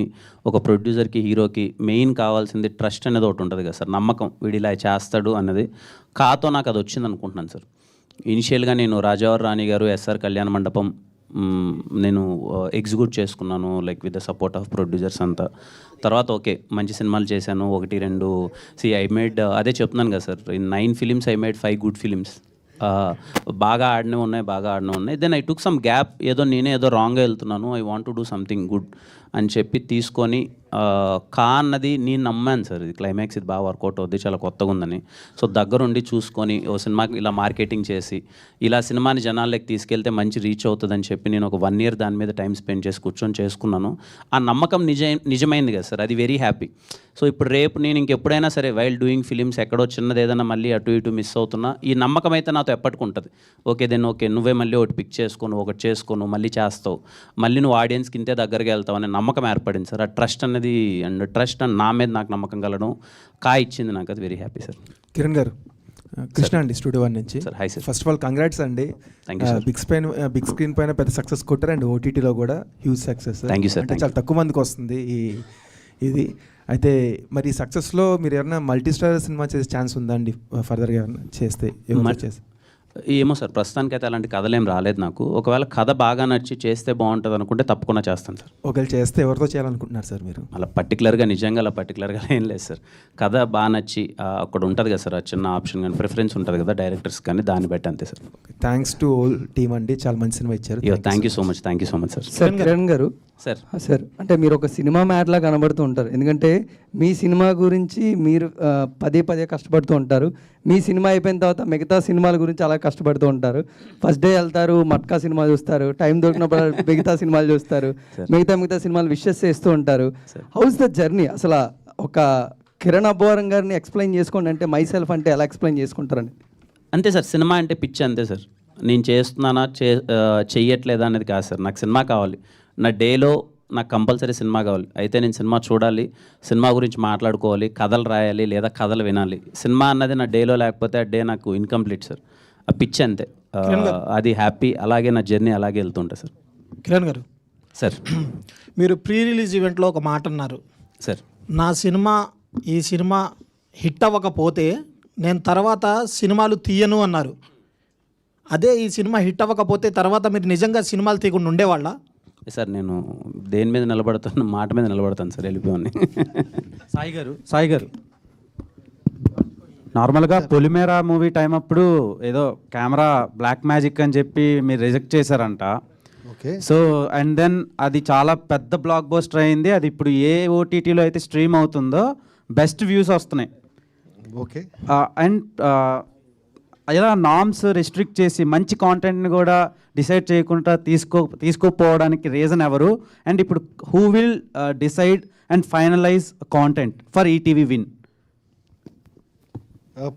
ఒక ప్రొడ్యూసర్కి, హీరోకి మెయిన్ కావాల్సింది ట్రస్ట్ అనేది ఒకటి ఉంటుంది కదా సార్, నమ్మకం. వీడు ఇలా చేస్తాడు అన్నది కాతో నాకు అది వచ్చింది అనుకుంటున్నాను సార్. ఇనిషియల్గా నేను రాజావారి రాణి గారు, ఎస్ఆర్ కళ్యాణ మండపం నేను ఎగ్జిక్యూట్ చేసుకున్నాను, like with the support of producers అంతా. తర్వాత ఓకే, మంచి సినిమాలు చేశాను, 1-2. ఐ మేడ్, అదే చెప్తున్నాను కదా sir, in 9 films I made 5 good films. బాగా ఆడినవి ఉన్నాయి. Then I took some gap. నేనే ఏదో రాంగ్గా వెళ్తున్నాను, I want to do something good అని చెప్పి తీసుకొని అన్నది నేను నమ్మాను సార్. ఇది క్లైమాక్స్, ఇది బాగా వర్కౌట్ అవుద్ది, చాలా కొత్తగా ఉందని. సో దగ్గరుండి చూసుకొని ఓ సినిమాకి ఇలా మార్కెటింగ్ చేసి, ఇలా సినిమాని జనాల్లోకి తీసుకెళ్తే మంచి రీచ్ అవుతుందని చెప్పి నేను ఒక 1 year దాని మీద టైం స్పెండ్ చేసి కూర్చొని చేసుకున్నాను. ఆ నమ్మకం నిజమైంది కదా సార్, అది వెరీ హ్యాపీ. సో ఇప్పుడు రేపు నేను ఇంకెప్పుడైనా సరే వైల్ డూయింగ్ ఫిలిమ్స్ ఎక్కడో చిన్నది ఏదైనా మళ్ళీ అటు ఇటు మిస్ అవుతున్నా, ఈ నమ్మకం అయితే నాతో ఎప్పటికుంటుంది. ఓకే నువ్వే మళ్ళీ ఒకటి పిక్ చేసుకోను, ఒకటి చేసుకోను, మళ్ళీ చేస్తావు, మళ్ళీ నువ్వు ఆడియన్స్కి ఇంతే దగ్గరగా వెళ్తావు అనే నమ్మకం ఏర్పడింది సార్. ఆ ట్రస్ట్ అనేది, అండ్ ట్రస్ట్ అండ్ నా మీద నాకు నమ్మకం కలడం ఇచ్చింది నాకు, అది వెరీ హ్యాపీ సార్. కిరణ్ గారు, కృష్ణ అండి, స్టూడియో 1 నుంచి. Sir hi sir. First of all congrats అండి. బిగ్ స్క్రీన్ పైన పెద్ద సక్సెస్ కొట్టారు, అండ్ ఓటీటీలో కూడా huge success. Thank you sir. అంటే చాలా తక్కువ మందికి వస్తుంది ఇది. అయితే మరి ఈ సక్సెస్లో మీరు ఏమైనా మల్టీ స్టార్ సినిమా చేసే ఛాన్స్ ఉందా అండి ఫర్దర్గా ఏమైనా చేస్తే? ఏమో సార్, ప్రస్తుతానికి అయితే అలాంటి కథలు ఏం రాలేదు నాకు. ఒకవేళ కథ బాగా నచ్చి చేస్తే బాగుంటుంది అనుకుంటే తప్పకుండా చేస్తాను సార్. ఒకవేళ చేస్తే ఎవరితో చేయాలనుకుంటున్నారు సార్ మీరు? అలా పర్టికులర్గా ఏం లేదు సార్. కథ బాగా నచ్చి అక్కడ ఉంటుంది కదా సార్, ఆ చిన్న ఆప్షన్ కానీ ప్రిఫరెన్స్ ఉంటుంది కదా డైరెక్టర్స్ కానీ, దాన్ని బట్టి అంతే sir. Thanks to whole team అండి, చాలా మంచి సినిమా ఇచ్చారు. Thank you so much sir. Sir Kiran గారు, సార్ అంటే మీరు ఒక సినిమా మ్యాడ్లా కనబడుతూ ఉంటారు. ఎందుకంటే మీ సినిమా గురించి మీరు పదే కష్టపడుతూ ఉంటారు. మీ సినిమా అయిపోయిన తర్వాత మిగతా సినిమాల గురించి అలా కష్టపడుతూ ఉంటారు. ఫస్ట్ డే వెళ్తారు, మట్కా సినిమా చూస్తారు, టైం దొరికినప్పుడు మిగతా సినిమాలు చూస్తారు, మిగతా సినిమాలు విషెస్ చేస్తూ ఉంటారు. House the journey? అసలు ఒక కిరణ్ అబ్బవరం గారిని ఎక్స్ప్లెయిన్ చేసుకోండి అంటే, మై సెల్ఫ్ అంటే ఎలా ఎక్స్ప్లెయిన్ చేసుకుంటారండి? అంతే సార్, సినిమా అంటే పిచ్చి అంతే సార్. నేను చేస్తున్నానా చెయ్యట్లేదా అనేది కాదు సార్. నాకు సినిమా కావాలి, నా డేలో నాకు కంపల్సరీ సినిమా కావాలి. అయితే నేను సినిమా చూడాలి, సినిమా గురించి మాట్లాడుకోవాలి, కథలు రాయాలి లేదా కథలు వినాలి. సినిమా అన్నది నా డేలో లేకపోతే ఆ డే నాకు ఇన్కంప్లీట్ సార్. ఆ పిచ్ అంతే, అది హ్యాపీ. అలాగే నా జర్నీ అలాగే వెళ్తుంటా సార్. కిరణ్ గారు సార్, మీరు ప్రీ రిలీజ్ ఈవెంట్లో ఒక మాట అన్నారు సార్, ఈ సినిమా హిట్ అవ్వకపోతే నేను తర్వాత సినిమాలు తీయను అన్నారు. అదే ఈ సినిమా హిట్ అవ్వకపోతే తర్వాత మీరు నిజంగా సినిమాలు తీయకుండా ఉండేవాళ్ళ? సార్ నేను దేని మీద నిలబడతాను, మాట మీద నిలబడతాను సార్, వెళ్ళిపోయి. సాయి గారు నార్మల్గా పొలిమేరా మూవీ టైం అప్పుడు ఏదో కెమెరా బ్లాక్ మ్యాజిక్ అని చెప్పి మీరు రిజెక్ట్ చేశారంట. సో అండ్ దెన్ అది చాలా పెద్ద బ్లాక్ బస్టర్ అయింది. అది ఇప్పుడు ఏ ఓటీటీలో అయితే స్ట్రీమ్ అవుతుందో బెస్ట్ వ్యూస్ వస్తున్నాయి. ఓకే. అండ్ ఇలా నామ్స్ రిస్ట్రిక్ట్ చేసి మంచి కాంటెంట్ని కూడా డిసైడ్ చేయకుండా తీసుకోపోవడానికి రీజన్ ఎవరు? అండ్ ఇప్పుడు who will decide and finalise content for ETV Win?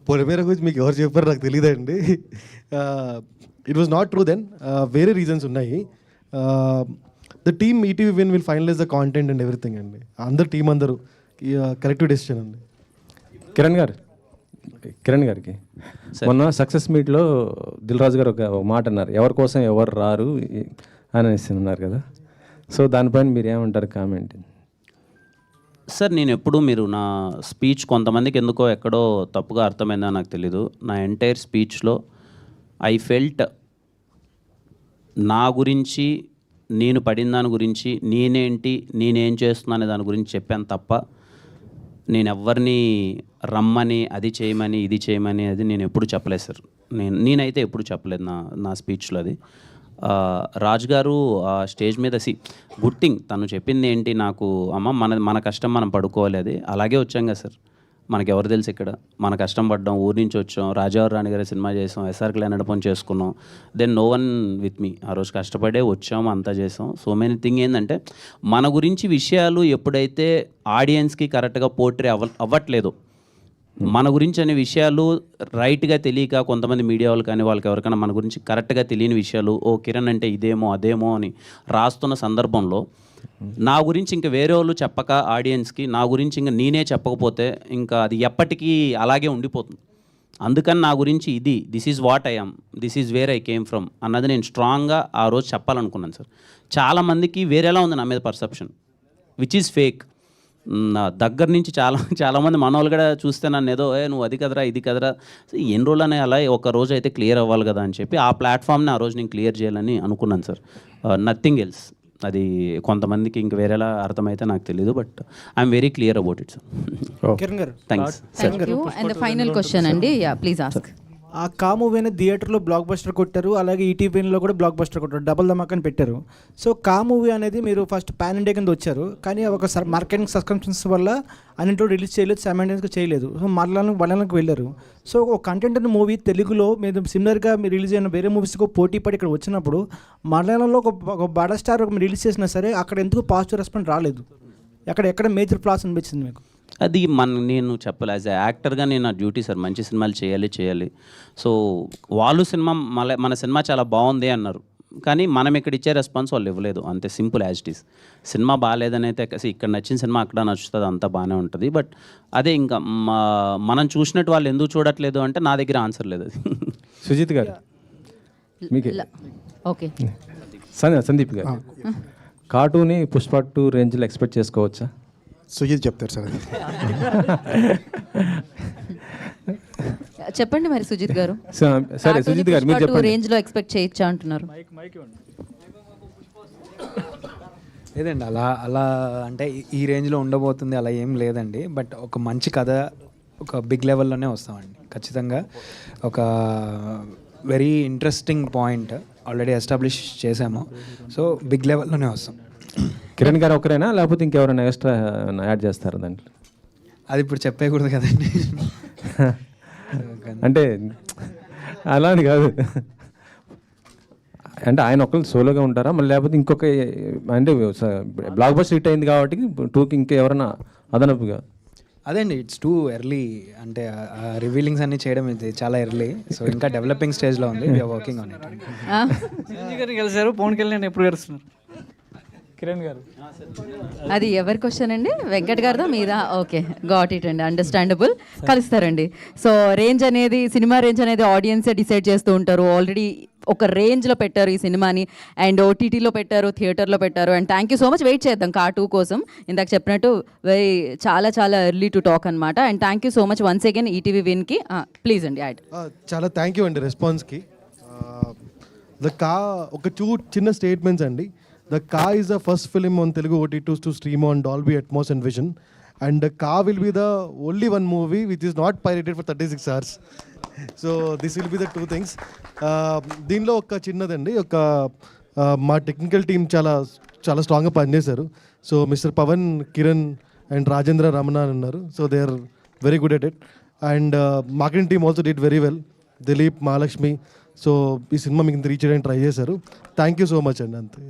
Polimera గురించి మీకు ఎవరు చెప్పారు నాకు తెలియదండి. It was not true then. వేరే రీజన్స్ ఉన్నాయి. The team ETV Win will finalise the content and everything అండి. అందరు టీం అందరూ కరెక్టివ్ డెసిషన్ అండి. కిరణ్ గారికి మొన్న సక్సెస్ మీట్లో దిల్ రాజు గారు ఒక మాట అన్నారు, ఎవరి కోసం ఎవరు రారు అనేసి అన్నారు కదా. సో దానిపైన మీరు ఏమంటారు కామెంట్? సార్ నేను ఎప్పుడు మీరు నా స్పీచ్ కొంతమందికి ఎందుకో ఎక్కడో తప్పుగా అర్థమైందా నాకు తెలీదు. నా ఎంటైర్ స్పీచ్లో ఐ ఫెల్ట్ నా గురించి, నేను పడిన దాని గురించి, నేనేంటి, నేనేం చేస్తున్నాను అనే దాని గురించి చెప్పాను తప్ప నేను ఎవరిని రమ్మని అది చేయమని ఇది చేయమని అది నేను ఎప్పుడు చెప్పలేదు సార్. నేనైతే ఎప్పుడు చెప్పలేదు నా స్పీచ్లో అది. రాజు గారు స్టేజ్ మీద గుడ్ థింగ్ తను చెప్పింది ఏంటి, నాకు అమ్మ మన కష్టం మనం పడుకోవాలి, అది అలాగే వచ్చాం కదా సార్. మనకి ఎవరు తెలుసు ఇక్కడ, మన కష్టం పడ్డాం, ఊరి నుంచి వచ్చాం, రాజావారి రాణి గారి సినిమా చేసాం, ఎస్ఆర్కి నడపని చేసుకున్నాం, then no one with me. ఆ రోజు కష్టపడే వచ్చాము, అంతా చేసాం. సో మెనీ థింగ్ ఏంటంటే మన గురించి విషయాలు ఎప్పుడైతే ఆడియన్స్కి కరెక్ట్గా పోర్ట్రే అవ్వట్లేదు, మన గురించి అనే విషయాలు రైట్గా తెలియక కొంతమంది మీడియా వాళ్ళు కానీ వాళ్ళకి ఎవరికైనా మన గురించి కరెక్ట్గా తెలియని విషయాలు, ఓ కిరణ్ అంటే ఇదేమో అదేమో అని రాస్తున్న సందర్భంలో నా గురించి ఇంకా వేరే వాళ్ళు చెప్పక ఆడియన్స్కి, నా గురించి ఇంకా నేనే చెప్పకపోతే ఇంకా అది ఎప్పటికీ అలాగే ఉండిపోతుంది. అందుకని నా గురించి this is what I am, this is where I came from అన్నది నేను స్ట్రాంగ్గా ఆ రోజు చెప్పాలనుకున్నాను సార్. చాలామందికి వేరేలా ఉంది నా మీద పర్సెప్షన్, విచ్ ఈజ్ ఫేక్. నా దగ్గర నుంచి చాలామంది మనోళ్ళు కూడా చూస్తే నన్ను ఏదో నువ్వు అది కదరా ఇది కదరా, ఎన్ని రోజులు అనే అలా ఒక రోజు అయితే క్లియర్ అవ్వాలి కదా అని చెప్పి ఆ ప్లాట్ఫామ్ని ఆ రోజు నేను క్లియర్ చేయాలని అనుకున్నాను సార్. Nothing else. అది కొంతమందికి ఇంక వేరేలా అర్థమైతే నాకు తెలియదు, but I'm very clear about it sir. Kiran garu thanks. And the final question అండి, ప్లీజ్ ఆస్క్. ఆ కా మూవీని థియేటర్లో బ్లాక్ బస్టర్ కొట్టారు, అలాగే ఈటీవీలో కూడా బ్లాక్ బస్టర్ కొట్టారు, డబుల్ ధమాకాని పెట్టారు. సో కా మూవీ అనేది మీరు ఫస్ట్ పాన్ ఇండియా కింద వచ్చారు, కానీ ఒక మార్కెటింగ్ సబ్స్క్రిప్షన్స్ వల్ల అన్నింటిలో రిలీజ్ చేయలేదు, సైమల్టేనియస్గా చేయలేదు. సో మలయాళంకి వెళ్ళారు. సో ఒక కంటెంట్ అనే మూవీ తెలుగులో మీరు సిమిలర్గా మీరు రిలీజ్ అయిన వేరే మూవీస్కి పోటీ పడి ఇక్కడ వచ్చినప్పుడు మలయాళంలో ఒక బడా స్టార్ మీరు రిలీజ్ చేసినా సరే అక్కడ ఎందుకు పాజిటివ్ రెస్పాన్స్ రాలేదు? ఎక్కడ మేజర్ ఫ్లాస్ అనిపించింది మీకు? అది నేను చెప్పాలి, యాజ్ ఎ యాక్టర్గా నేను నా డ్యూటీ సార్, మంచి సినిమాలు చేయాలి. సో వాళ్ళు మన సినిమా చాలా బాగుంది అన్నారు, కానీ మనం ఇక్కడ ఇచ్చే రెస్పాన్స్ వాళ్ళు ఇవ్వలేదు, అంతే simple as it is. Cinema బాగాలేదని అయితే ఇక్కడ నచ్చిన సినిమా అక్కడ నచ్చుతుంది, అంతా బాగానే ఉంటుంది. బట్ అదే ఇంకా మనం చూసినట్టు వాళ్ళు ఎందుకు చూడట్లేదు అంటే నా దగ్గర ఆన్సర్ లేదు. అది సుజిత్ గారు మీకే. ఓకే సందీప్ గారు, కార్టూన్ని పుష్ప 2 రేంజ్లో ఎక్స్పెక్ట్ చేసుకోవచ్చా? సుజిత్ చెప్తారు సార్. చెప్పండి మరి సుజిత్ గారు. సరే సుజిత్ గారు మీరు చెప్పండి. రేంజ్ లో ఎక్స్పెక్ట్ చేయొచ్చా అంటున్నారు? లేదండి, అలా అంటే ఈ రేంజ్లో ఉండబోతుంది అలా ఏం లేదండి. బట్ ఒక మంచి కథ ఒక బిగ్ లెవెల్లోనే వస్తామండి ఖచ్చితంగా. ఒక very interesting point already establish చేసాము, సో బిగ్ లెవెల్లోనే వస్తాం. కిరణ్ గారు ఒకరేనా లేకపోతే ఇంకెవరైనా ఎక్స్ట్రా యాడ్ చేస్తారు దాంట్లో? అది ఇప్పుడు చెప్పేయకూడదు కదండి. అంటే అలా అని కాదు, అంటే ఆయన ఒకళ్ళు సోలోగా ఉంటారా మళ్ళీ లేకపోతే ఇంకొక, అంటే బ్లాక్ బస్టర్ హిట్ అయింది కాబట్టి 2కి ఇంకా ఎవరైనా అదనపుగా? అదే అండి, ఇట్స్ టూ ఎర్లీ, అంటే రివీలింగ్స్ అన్ని చేయడం ఇది చాలా ఎర్లీ. సో ఇంకా డెవలపింగ్ స్టేజ్లో ఉంది, we're working on it. Chiranjeevi గారిని కలిసారు, పవన్ కళ్యాణ్ ఎప్పుడు కలుస్తున్నారు? కిరణ్ గారు, అది ఎవరి క్వశ్చన్ అండి? వెంకట్ గారిదా మీదా? ఓకే, గాట్ ఇట్ అండి, అండర్స్టాండబుల్. కలుస్తారండి. సో రేంజ్ అనేది, సినిమా రేంజ్ అనేది ఆడియన్సే డిసైడ్ చేస్తూ ఉంటారు. ఆల్రెడీ ఒక రేంజ్లో పెట్టారు ఈ సినిమాని, అండ్ ఓటీటీలో పెట్టారు, థియేటర్లో పెట్టారు. And thank you so much. Wait చేద్దాం కా 2 కోసం. ఇందాక చెప్పినట్టు చాలా చాలా ఎర్లీ టు టాక్ అనమాట. And thank you so much once again ETV విన్కి. ప్లీజ్ అండి యాడ్. చాలా థ్యాంక్ యూ అండి రెస్పాన్స్కి. ద కా ఒక చిన్న స్టేట్మెంట్స్ అండి. ద కా is the first film on Telugu OTTs to stream on Dolby Atmos and Vision. And Ka will be the only one movie which is not pirated for 36 hours. So this will be the 2 things. దీనిలో ఒక చిన్నదండి, ఒక మా technical team చాలా చాలా స్ట్రాంగ్గా పనిచేశారు. So mister Pavan, Kiran and Rajendra Ramana అని ఉన్నారు. So they are very good at it. And marketing team also did very well. Dilip, Mahalakshmi. So ఈ సినిమా మీకు రీచ్ చేయడానికి ట్రై చేశారు. థ్యాంక్ యూ సో మచ్ అండి. అంతే.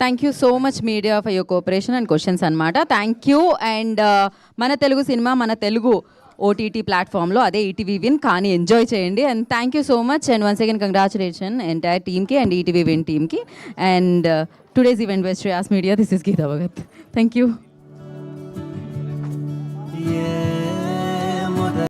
Thank you so much media for your cooperation and questions అనమాట. Thank you. And మన తెలుగు సినిమా మన తెలుగు ఓటీటీ ప్లాట్ఫామ్లో, అదే ఈటీవీ విన్, కానీ ఎంజాయ్ చేయండి. And thank you so much. And once again congratulation entire టీమ్కి అండ్ ఈటీవీ విన్ టీమ్కి. And today's event by Shreyas media. This is Geetha Bhagat. Thank you.